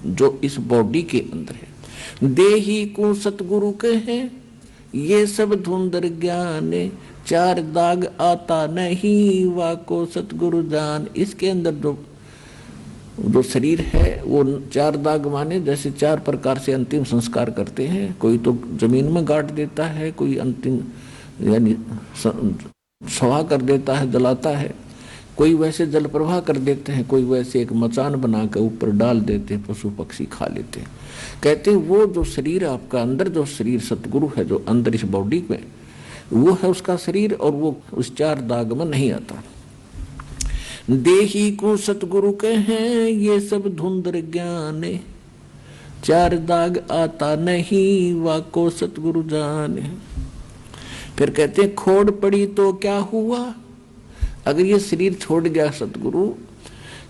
जो इस बॉडी के अंदर है। देही को सतगुरु कहे ये सब धुंधर ज्ञान, 4 दाग आता नहीं वाको सतगुरु जान। इसके अंदर जो शरीर है वो 4 दाग माने जैसे 4 प्रकार से अंतिम संस्कार करते हैं। कोई तो जमीन में गाड़ देता है, कोई अंतिम यानी सवा कर देता है, जलाता है, कोई वैसे जल प्रवाह कर देते हैं, कोई वैसे एक मचान बना कर ऊपर डाल देते हैं, पशु पक्षी खा लेते हैं। कहते हैं वो जो शरीर आपका अंदर जो शरीर सतगुरु है जो अंदर इस बॉडी में वो है उसका शरीर, और वो उस 4 दाग में नहीं आता। देही को सतगुरु कहे ये सब धुंधर ज्ञान, 4 दाग आता नहीं वाको सतगुरु जाने। फिर कहते हैं खोड़ पड़ी तो क्या हुआ, अगर ये शरीर छोड़ गया सतगुरु,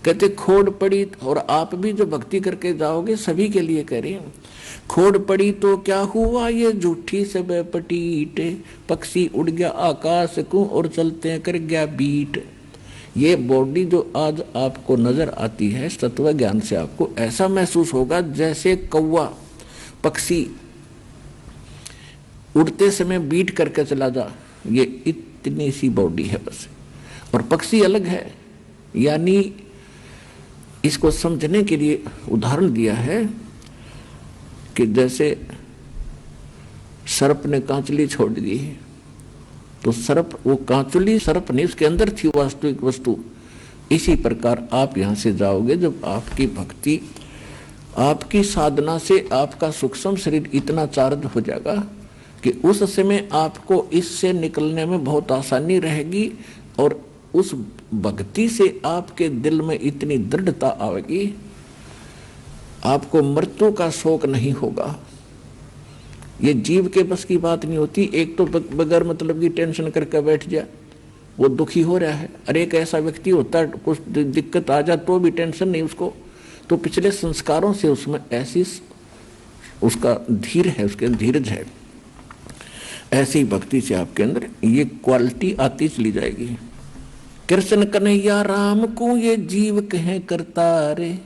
कहते खोड़ पड़ी, और आप भी जो भक्ति करके जाओगे सभी के लिए कह रहे हैं, खोड़ पड़ी तो क्या हुआ ये झूठी सब पटीट, पक्षी उड़ गया आकाश को और चलते कर गया बीट। ये बॉडी जो आज आपको नजर आती है तत्व ज्ञान से आपको ऐसा महसूस होगा जैसे कौवा पक्षी उड़ते समय बीट करके चला जा, ये इतनी सी बॉडी है बस, और पक्षी अलग है। यानी इसको समझने के लिए उदाहरण दिया है कि जैसे सर्प ने कांचुली छोड़ दी है, तो सर्प वो कांचुली सर्प नहीं, उसके अंदर थी वास्तविक वस्तु। इसी प्रकार आप यहाँ से जाओगे जब आपकी भक्ति आपकी साधना से आपका सूक्ष्म शरीर इतना चार्ज हो जाएगा कि उस समय आपको इससे निकलने में बहुत आसानी रहेगी, और उस भक्ति से आपके दिल में इतनी दृढ़ता आएगी आपको मृत्यु का शोक नहीं होगा। ये जीव के बस की बात नहीं होती। एक तो बगैर मतलब की टेंशन करके बैठ जाए, वो दुखी हो रहा है, अरे एक ऐसा व्यक्ति होता है कुछ दिक्कत आ जाए तो भी टेंशन नहीं उसको, तो पिछले संस्कारों से उसमें ऐसी उसका धीर है, उसके धीरज है। ऐसी भक्ति से आपके अंदर ये क्वालिटी आती चली जाएगी। कृष्ण कन्हैया राम को ये जीव कहे करतारे,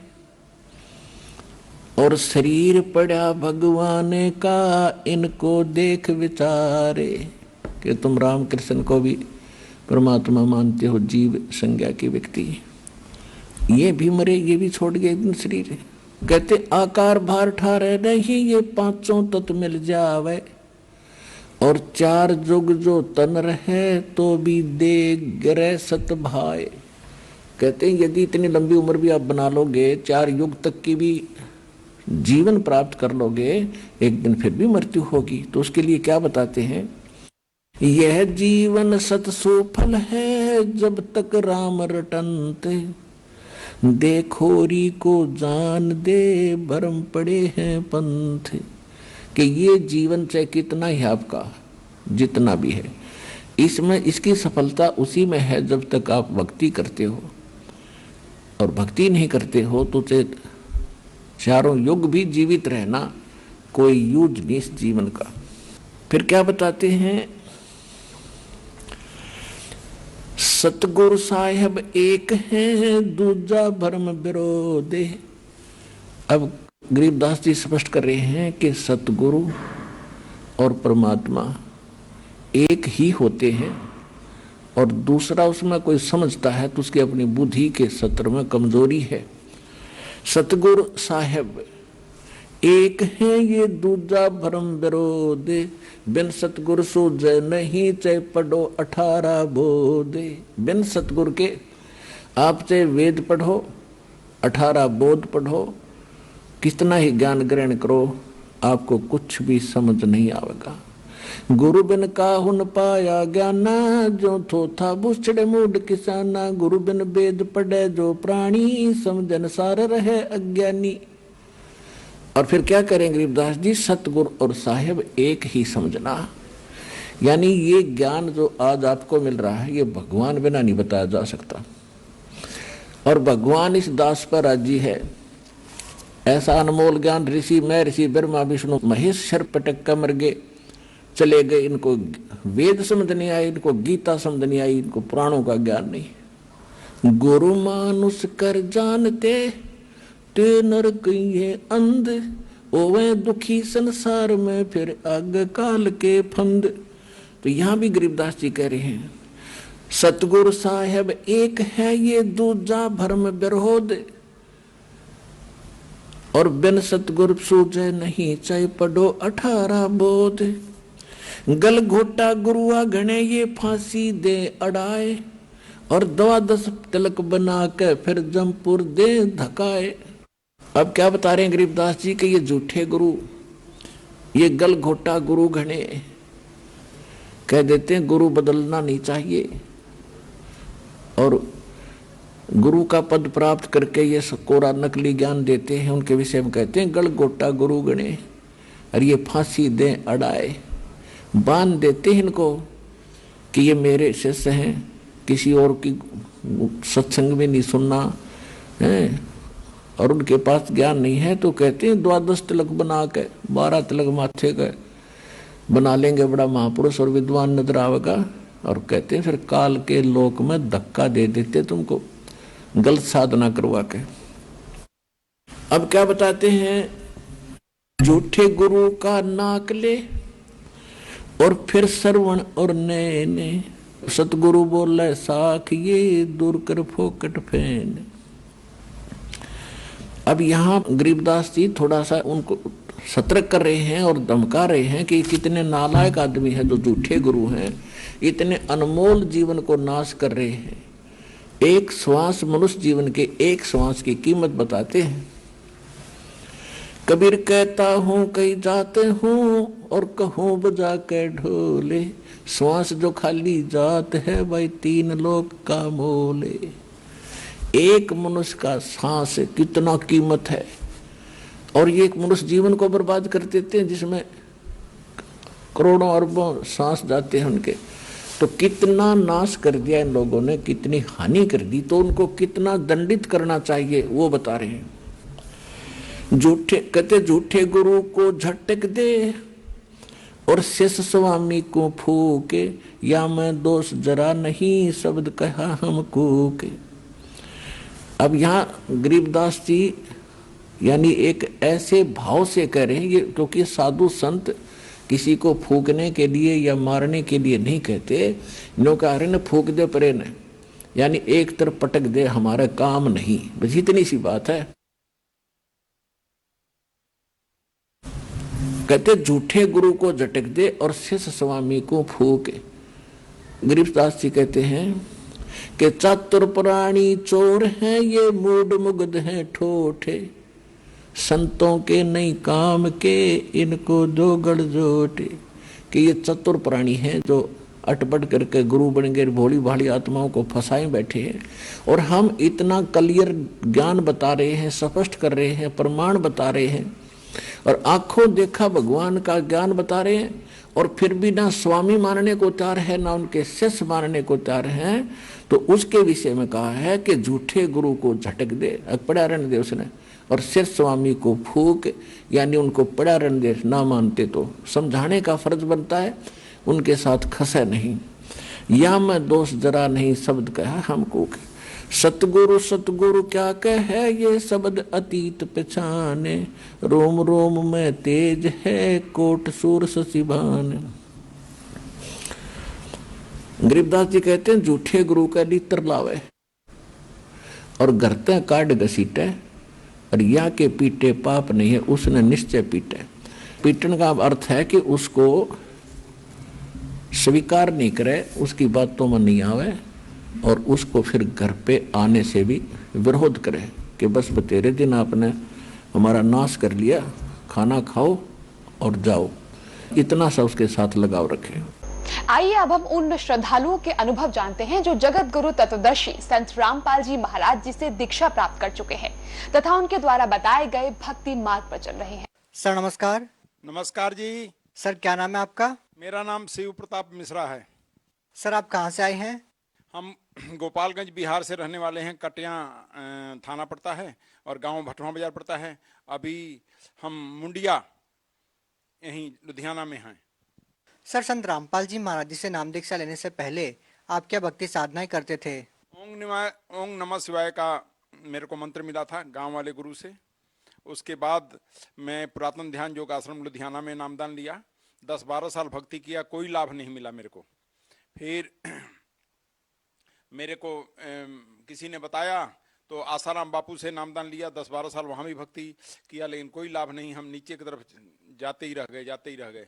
और शरीर पड़ा भगवान का इनको देख विचारे। कि तुम राम कृष्ण को भी परमात्मा मानते हो, जीव संज्ञा के व्यक्ति, ये भी मरे, ये भी छोड़ गए शरीर, कहते आकार भार ठारे नहीं, ये पांचों तत्व मिल जावे, और चार जुग जो तन रहे तो भी दे गिरे सत भाई। कहते हैं यदि इतनी लंबी उम्र भी आप बना लोगे, 4 युग तक की भी जीवन प्राप्त कर लोगे, एक दिन फिर भी मृत्यु होगी। तो उसके लिए क्या बताते हैं, यह जीवन सत सुफल है जब तक राम रटनते, देखोरी को जान दे भरम पड़े हैं पंथ। कि ये जीवन चाहे कितना ही आपका जितना भी है, इसमें इसकी सफलता उसी में है जब तक आप भक्ति करते हो, और भक्ति नहीं करते हो तो चाहे चारों युग भी जीवित रहना कोई यूज नहीं इस जीवन का। फिर क्या बताते हैं, सतगुरु साहेब एक है दूजा भरम विरोधे। अब गरीबदास जी स्पष्ट कर रहे हैं कि सतगुरु और परमात्मा एक ही होते हैं, और दूसरा उसमें कोई समझता है तो उसकी अपनी बुद्धि के सत्र में कमजोरी है। सतगुरु साहेब एक है ये दूजा भरम विरोधे, बिन सतगुरु सूझे नहीं चाहे पढ़ो 18 बोधे। बिन सतगुरु के आप चाहे वेद पढ़ो, 18 बोध पढ़ो, कितना ही ज्ञान ग्रहण करो, आपको कुछ भी समझ नहीं आवेगा। गुरु बिन काहु न पाया ज्ञाना, जो थोथा बुछड़े मूड किसाना। गुरु बिन वेद पढ़े जो प्राणी, समझन सार रहे अज्ञानी। और फिर क्या करें गरीबदास जी, सतगुरु और साहेब एक ही समझना। यानी ये ज्ञान जो आज आपको मिल रहा है, ये भगवान बिना नहीं बताया जा सकता, और भगवान इस दास पर राजी है। ऐसा अनमोल ज्ञान ऋषि मैं ऋषि ब्रह्मा विष्णु महेश शर पटक कर मर गए, चले गए। इनको वेद समझ नहीं आई, इनको गीता समझ नहीं आई, इनको पुराणों का ज्ञान नहीं। गुरु मानुष कर जानते ते नर कहिए अंध, ओवे दुखी संसार में फिर आग काल के फंद। तो यहां भी गरीबदास जी कह रहे हैं, सतगुरु साहेब एक है ये दूजा भरम विरोध, और बिन सतगुरु सूझे नहीं चाहे पढ़ो 18 बोध। गल घोटा गुरुआ गणे ये फांसी दे अड़ाए, और 12 तिलक बना के फिर जमपुर दे धकाए। अब क्या बता रहे हैं गरीबदास जी कि ये झूठे गुरु, ये गल घोटा गुरु घने कह देते हैं गुरु बदलना नहीं चाहिए, और गुरु का पद प्राप्त करके ये कोरा नकली ज्ञान देते हैं। उनके विषय में कहते हैं गल घोटा गुरु गणे, और ये फांसी दे अड़ाए, बांध देते हैं इनको कि ये मेरे शिष्य हैं, किसी और की सत्संग में नहीं सुनना है, और उनके पास ज्ञान नहीं है। तो कहते हैं 12 तिलक बना के 12 तिलक माथे का बना लेंगे, बड़ा महापुरुष और विद्वान नजर आवेगा, और कहते हैं फिर काल के लोक में धक्का दे देते तुमको गलत साधना करवा के। अब क्या बताते हैं, झूठे गुरु का नाक ले और फिर श्रवण और नैने, सतगुरु बोले साख ये दूर कर फोकट फेन। अब यहाँ गरीबदास जी थोड़ा सा उनको सतर्क कर रहे हैं और धमका रहे हैं कि कितने नालायक आदमी है जो झूठे गुरु हैं, इतने अनमोल जीवन को नाश कर रहे हैं। एक श्वास मनुष्य जीवन के एक श्वास की कीमत बताते हैं। कबीर कहता हूँ कहीं जाते हूँ और कहूँ बजा के ढोले, श्वास जो खाली जात है भाई 3 लोक का मोले। एक मनुष्य का सांस कितना कीमत है, और ये एक मनुष्य जीवन को बर्बाद कर देते हैं जिसमें करोड़ों अरबों सांस जाते हैं उनके। तो कितना नाश कर दिया इन लोगों ने, कितनी हानि कर दी, तो उनको कितना दंडित करना चाहिए वो बता रहे हैं। झूठे कहते झूठे गुरु को झटक दे और शिष्य स्वामी को फूके, या मैं दोष जरा नहीं शब्द कहा हमको के। अब यहाँ गरीबदास जी यानी एक ऐसे भाव से कह रहे हैं ये, क्योंकि साधु संत किसी को फूकने के लिए या मारने के लिए नहीं कहते। नो कह रहे न फूक दे परे न, यानी एक तरफ पटक दे, हमारा काम नहीं, बस इतनी सी बात है। कहते झूठे गुरु को झटक दे और शिष्य स्वामी को फूके। गरीबदास जी कहते हैं कि चातुर प्राणी चोर हैं, ये मूड मुग्ध हैं ठोठे, संतों के नहीं काम के, इनको दो गड़जोटे। कि ये चतुर प्राणी हैं जो अटपट करके गुरु बन गए, भोली भाली आत्माओं को फंसाए बैठे हैं। और हम इतना क्लियर ज्ञान बता रहे हैं, स्पष्ट कर रहे हैं, प्रमाण बता रहे हैं और आंखों देखा भगवान का ज्ञान बता रहे हैं, और फिर भी ना स्वामी मानने को तैयार है, ना उनके शिष्य मानने को तैयार है। तो उसके विषय में कहा है कि झूठे गुरु को झटक दे, पड़ा रहने दे उसने, और शिष्य स्वामी को फूक, यानी उनको पड़ा रहने दे। ना मानते तो समझाने का फर्ज बनता है, उनके साथ खसे नहीं। या मैं दोष जरा नहीं शब्द कहा हमको, सतगुरु सतगुरु क्या कहे, ये शब्द अतीत पहचाने, रोम रोम में तेज है, कोट सूर ससिभान। गरीबदास जी कहते हैं झूठे गुरु का लीतर लावे और घरते काट घसीटे, और या के पीटे पाप नहीं है, उसने निश्चय पीटे। पीटन का अर्थ है कि उसको स्वीकार नहीं करे, उसकी बातों में नहीं आवे, और उसको फिर घर पे आने से भी विरोध करे कि बस तेरे दिन आपने हमारा नाश कर लिया, खाना खाओ और जाओ। इतना सा उसके साथ लगाव रखे। आइए अब हम उन श्रद्धालुओं के अनुभव जानते हैं जो जगत गुरु तत्वदर्शी संत रामपाल जी महाराज जी से दीक्षा प्राप्त कर चुके हैं तथा उनके द्वारा बताए गए भक्ति मार्ग पर चल रहे हैं। सर नमस्कार। नमस्कार जी। सर क्या नाम है आपका? मेरा नाम शिव प्रताप मिश्रा है। सर आप कहाँ से आए हैं? हम गोपालगंज बिहार से रहने वाले हैं। कटिया थाना पड़ता है और गांव भटवा बाजार पड़ता है। अभी हम मुंडिया यहीं लुधियाना में हैं। सर संत रामपाल जी महाराज जी से नाम दीक्षा लेने से पहले आप क्या भक्ति साधनाएं करते थे? ओम नमः शिवाय का मेरे को मंत्र मिला था गांव वाले गुरु से। उसके बाद मैं पुरातन ध्यान योग आश्रम लुधियाना में नामदान लिया। 10-12 साल भक्ति किया, कोई लाभ नहीं मिला मेरे को। फिर मेरे को किसी ने बताया तो आसाराम बापू से नामदान लिया। 10-12 साल वहाँ भी भक्ति किया, लेकिन कोई लाभ नहीं। हम नीचे की तरफ जाते ही रह गए।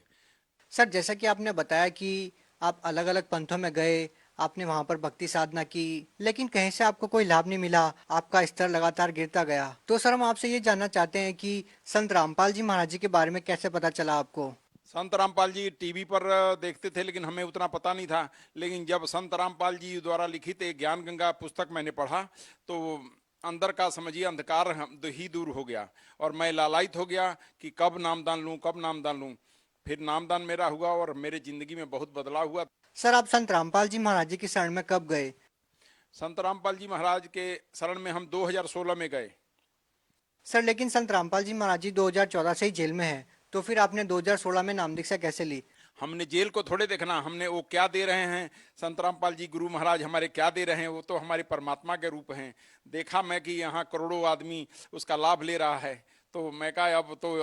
सर जैसा कि आपने बताया कि आप अलग अलग पंथों में गए, आपने वहां पर भक्ति साधना की, लेकिन कहीं से आपको कोई लाभ नहीं मिला, आपका स्तर लगातार गिरता गया। तो सर हम आपसे ये जानना चाहते हैं कि संत रामपाल जी महाराज जी के बारे में कैसे पता चला आपको? संत रामपाल जी टीवी पर देखते थे, लेकिन हमें उतना पता नहीं था। लेकिन जब संत रामपाल जी द्वारा लिखित एक ज्ञान गंगा पुस्तक मैंने पढ़ा तो अंदर का समझिए अंधकार ही दूर हो गया और मैं लालायित हो गया कि कब नामदान लूं। फिर नामदान मेरा हुआ और मेरे जिंदगी में बहुत बदलाव हुआ। सर आप संत रामपाल जी महाराज जी की शरण में कब गए? संत रामपाल जी महाराज के शरण में हम 2016 में गए। सर लेकिन संत रामपाल जी महाराज जी 2014 से ही जेल में है, तो फिर आपने 2016 में नाम दीक्षा कैसे ली? हमने जेल को थोड़े देखना, हमने वो क्या दे रहे हैं संत रामपाल जी गुरु महाराज हमारे क्या दे रहे हैं, वो तो हमारे परमात्मा के रूप हैं। देखा मैं कि यहाँ करोड़ों आदमी उसका लाभ ले रहा है, तो मैं कहा अब तो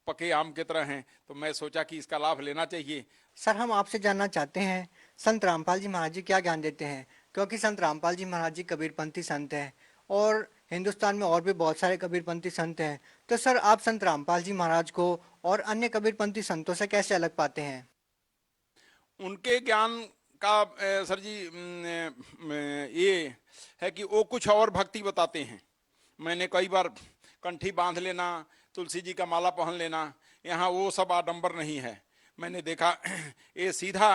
पके आम की तरह हैं, तो मैं सोचा कि इसका लाभ लेना चाहिए। सर हम आपसे जानना चाहते हैं संत रामपाल जी महाराज जी क्या ज्ञान देते हैं, क्योंकि संत रामपाल जी महाराज जी कबीरपंथी संत हैं और हिंदुस्तान में और भी बहुत सारे कबीरपंथी संत हैं। तो सर आप संत रामपाल जी महाराज को और अन्य कबीरपंथी संतों से कैसे अलग पाते हैं? उनके ज्ञान का सर जी ये है कि वो कुछ और भक्ति बताते हैं। मैंने कई बार कंठी बांध लेना, तुलसी जी का माला पहन लेना, यहाँ वो सब आडंबर नहीं है। मैंने देखा ये सीधा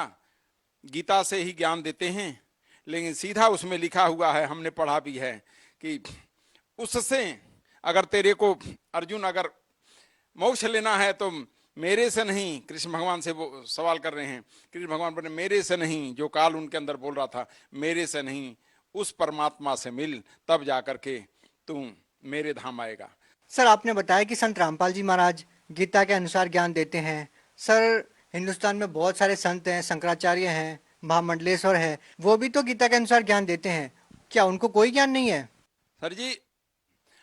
गीता से ही ज्ञान देते हैं, लेकिन सीधा उसमें लिखा हुआ है, हमने पढ़ा भी है कि उससे अगर तेरे को अर्जुन अगर मोक्ष लेना है तो मेरे से नहीं, कृष्ण भगवान से वो सवाल कर रहे हैं। कृष्ण भगवान बोले मेरे से नहीं, जो काल उनके अंदर बोल रहा था, मेरे से नहीं, उस परमात्मा से मिल, तब जाकर के तू मेरे धाम आएगा। सर आपने बताया कि संत रामपाल जी महाराज गीता के अनुसार ज्ञान देते हैं। सर हिंदुस्तान में बहुत सारे संत हैं, शंकराचार्य हैं, महामंडलेश्वर है, वो भी तो गीता के अनुसार ज्ञान देते हैं, क्या उनको कोई ज्ञान नहीं है? सर जी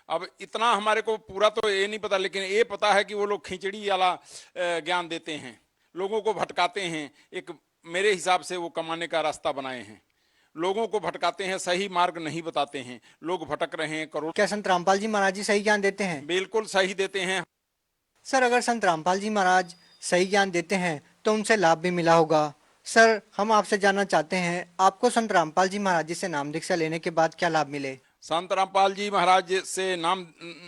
अब इतना हमारे को पूरा तो ये नहीं पता, लेकिन ये पता है कि वो लोग खिचड़ी वाला ज्ञान देते हैं, लोगों को भटकाते हैं। एक मेरे हिसाब से वो कमाने का रास्ता बनाए हैं, लोगों को भटकाते हैं, सही मार्ग नहीं बताते हैं, लोग भटक रहे हैं करोड़। क्या संत रामपाल जी महाराज जी सही ज्ञान देते हैं? बिल्कुल सही देते हैं। सर अगर संत रामपाल जी महाराज सही ज्ञान देते हैं तो उनसे लाभ भी मिला होगा। सर, हम आपसे जानना चाहते हैं, आपको संत रामपाल जी महाराज जी से नाम दीक्षा लेने के बाद क्या लाभ मिले? संत रामपाल जी महाराज से नाम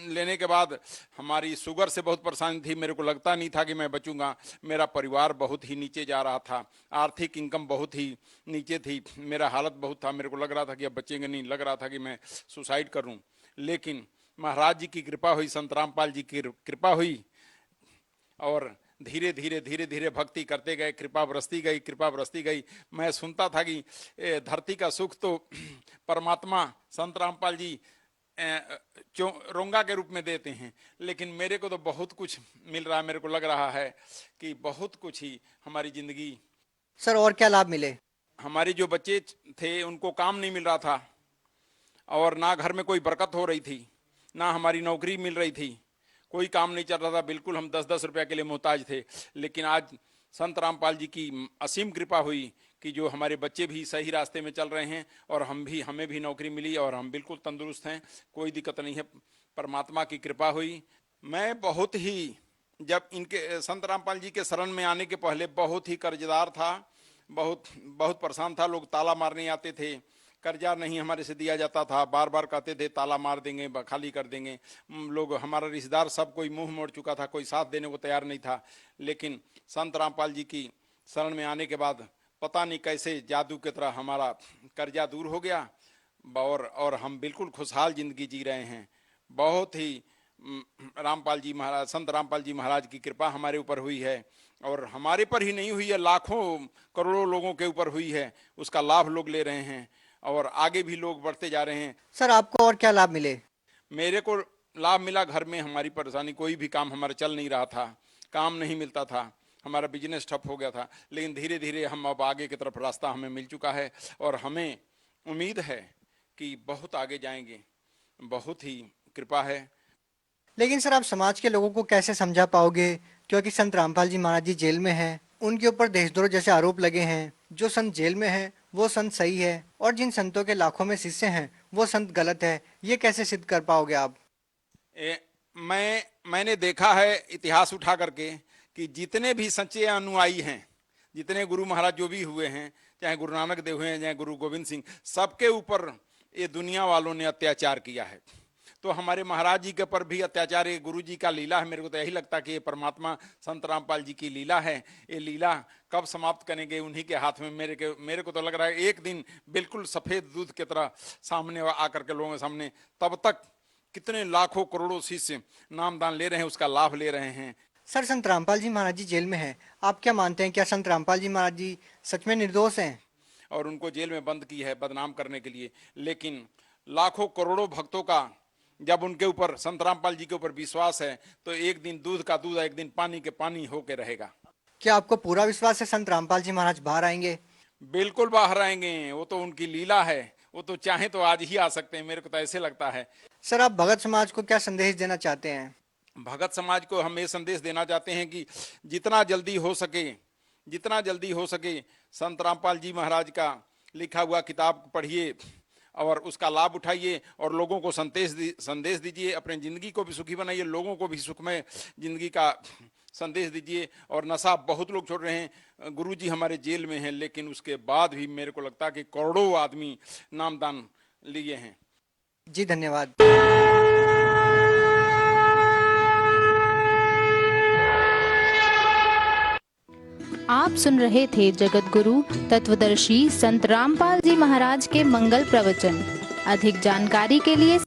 लेने के बाद हमारी शुगर से बहुत परेशानी थी। मेरे को लगता नहीं था कि मैं बचूंगा। मेरा परिवार बहुत ही नीचे जा रहा था, आर्थिक इनकम बहुत ही नीचे थी, मेरा हालत बहुत था। मेरे को लग रहा था कि अब बचेंगे नहीं, लग रहा था कि मैं सुसाइड करूं। लेकिन महाराज जी की कृपा हुई, संत रामपाल जी की कृपा हुई और धीरे धीरे भक्ति करते गए, कृपा बरसती गई। मैं सुनता था कि धरती का सुख तो परमात्मा संत रामपाल जी रोंगा के रूप में देते हैं, लेकिन मेरे को तो बहुत कुछ मिल रहा है। मेरे को लग रहा है कि बहुत कुछ ही हमारी जिंदगी। सर, और क्या लाभ मिले? हमारे जो बच्चे थे उनको काम नहीं मिल रहा था और ना घर में कोई बरकत हो रही थी, ना हमारी नौकरी मिल रही थी, कोई काम नहीं चल रहा था। बिल्कुल हम 10-10 रुपया के लिए मोहताज थे। लेकिन आज संत रामपाल जी की असीम कृपा हुई कि जो हमारे बच्चे भी सही रास्ते में चल रहे हैं और हमें भी नौकरी मिली और हम बिल्कुल तंदुरुस्त हैं, कोई दिक्कत नहीं है। परमात्मा की कृपा हुई। मैं बहुत ही, जब इनके संत रामपाल जी के शरण में आने के पहले बहुत ही कर्जदार था, बहुत परेशान था। लोग ताला मारने आते थे, कर्जा नहीं हमारे से दिया जाता था, बार बार कहते थे ताला मार देंगे, खाली कर देंगे। लोग, हमारा रिश्तेदार सब कोई मुंह मोड़ चुका था, कोई साथ देने को तैयार नहीं था। लेकिन संत रामपाल जी की शरण में आने के बाद पता नहीं कैसे जादू की तरह हमारा कर्जा दूर हो गया और हम बिल्कुल खुशहाल जिंदगी जी रहे हैं। बहुत ही रामपाल जी महाराज, संत रामपाल जी महाराज की कृपा हमारे ऊपर हुई है और हमारे पर ही नहीं हुई है, लाखों करोड़ों लोगों के ऊपर हुई है। उसका लाभ लोग ले रहे हैं और आगे भी लोग बढ़ते जा रहे हैं। सर, आपको और क्या लाभ मिले? मेरे को लाभ मिला, घर में हमारी परेशानी, कोई भी काम हमारा चल नहीं रहा था, काम नहीं मिलता था, हमारा बिजनेस ठप हो गया था। लेकिन धीरे धीरे हम अब आगे की तरफ रास्ता हमें मिल चुका है और हमें उम्मीद है कि बहुत आगे जाएंगे। बहुत ही कृपा है। लेकिन सर, आप समाज के लोगों को कैसे समझा पाओगे, क्योंकि संत रामपाल जी महाराज जी जेल में हैं, उनके ऊपर देशद्रोह जैसे आरोप लगे हैं। जो संत जेल में है वो संत सही है और जिन संतों के लाखों में शिष्य हैं वो संत गलत है, ये कैसे सिद्ध कर पाओगे आप? मैंने देखा है इतिहास उठा करके कि जितने भी सच्चे अनुयायी हैं, जितने गुरु महाराज जो भी हुए हैं, चाहे गुरु नानक देव हुए हैं, चाहे गुरु गोविंद सिंह, सबके ऊपर ये दुनिया वालों ने अत्याचार किया है। तो हमारे महाराज जी के पर भी अत्याचार ये गुरु जी का लीला है। मेरे को तो यही लगता है कि ये परमात्मा संत रामपाल जी की लीला है। ये लीला कब समाप्त करेंगे उन्हीं के हाथ में। मेरे को तो लग रहा है एक दिन बिल्कुल सफेद दूध की तरह सामने आकर के लोगों के सामने, तब तक कितने लाखों करोड़ों शिष्य नामदान ले रहे हैं, उसका लाभ ले रहे हैं। सर, संत रामपाल जी महाराज जी जेल में हैं, आप क्या मानते हैं, क्या संत रामपाल जी महाराज जी सच में निर्दोष हैं? और उनको जेल में बंद की है बदनाम करने के लिए। लेकिन लाखों करोड़ों भक्तों का जब उनके ऊपर, संत रामपाल जी के ऊपर विश्वास है, तो एक दिन दूध का दूध, एक दिन पानी के पानी होके रहेगा। क्या आपको पूरा विश्वास है संत रामपाल जी महाराज बाहर आएंगे? बिल्कुल बाहर आएंगे, वो तो उनकी लीला है। वो तो चाहे तो आज ही आ सकते हैं, मेरे को तो ऐसे लगता है। सर, आप भगत समाज को क्या संदेश देना चाहते हैं? भगत समाज को हम ये संदेश देना चाहते हैं कि जितना जल्दी हो सके संत रामपाल जी महाराज का लिखा हुआ किताब पढ़िए और उसका लाभ उठाइए और लोगों को संदेश दीजिए। अपने जिंदगी को भी सुखी बनाइए, लोगों को भी सुखमय जिंदगी का संदेश दीजिए। और नशा बहुत लोग छोड़ रहे हैं। गुरुजी हमारे जेल में हैं, लेकिन उसके बाद भी मेरे को लगता है कि करोड़ों आदमी नामदान लिए हैं। जी धन्यवाद। आप सुन रहे थे जगत गुरु तत्वदर्शी संत रामपाल जी महाराज के मंगल प्रवचन। अधिक जानकारी के लिए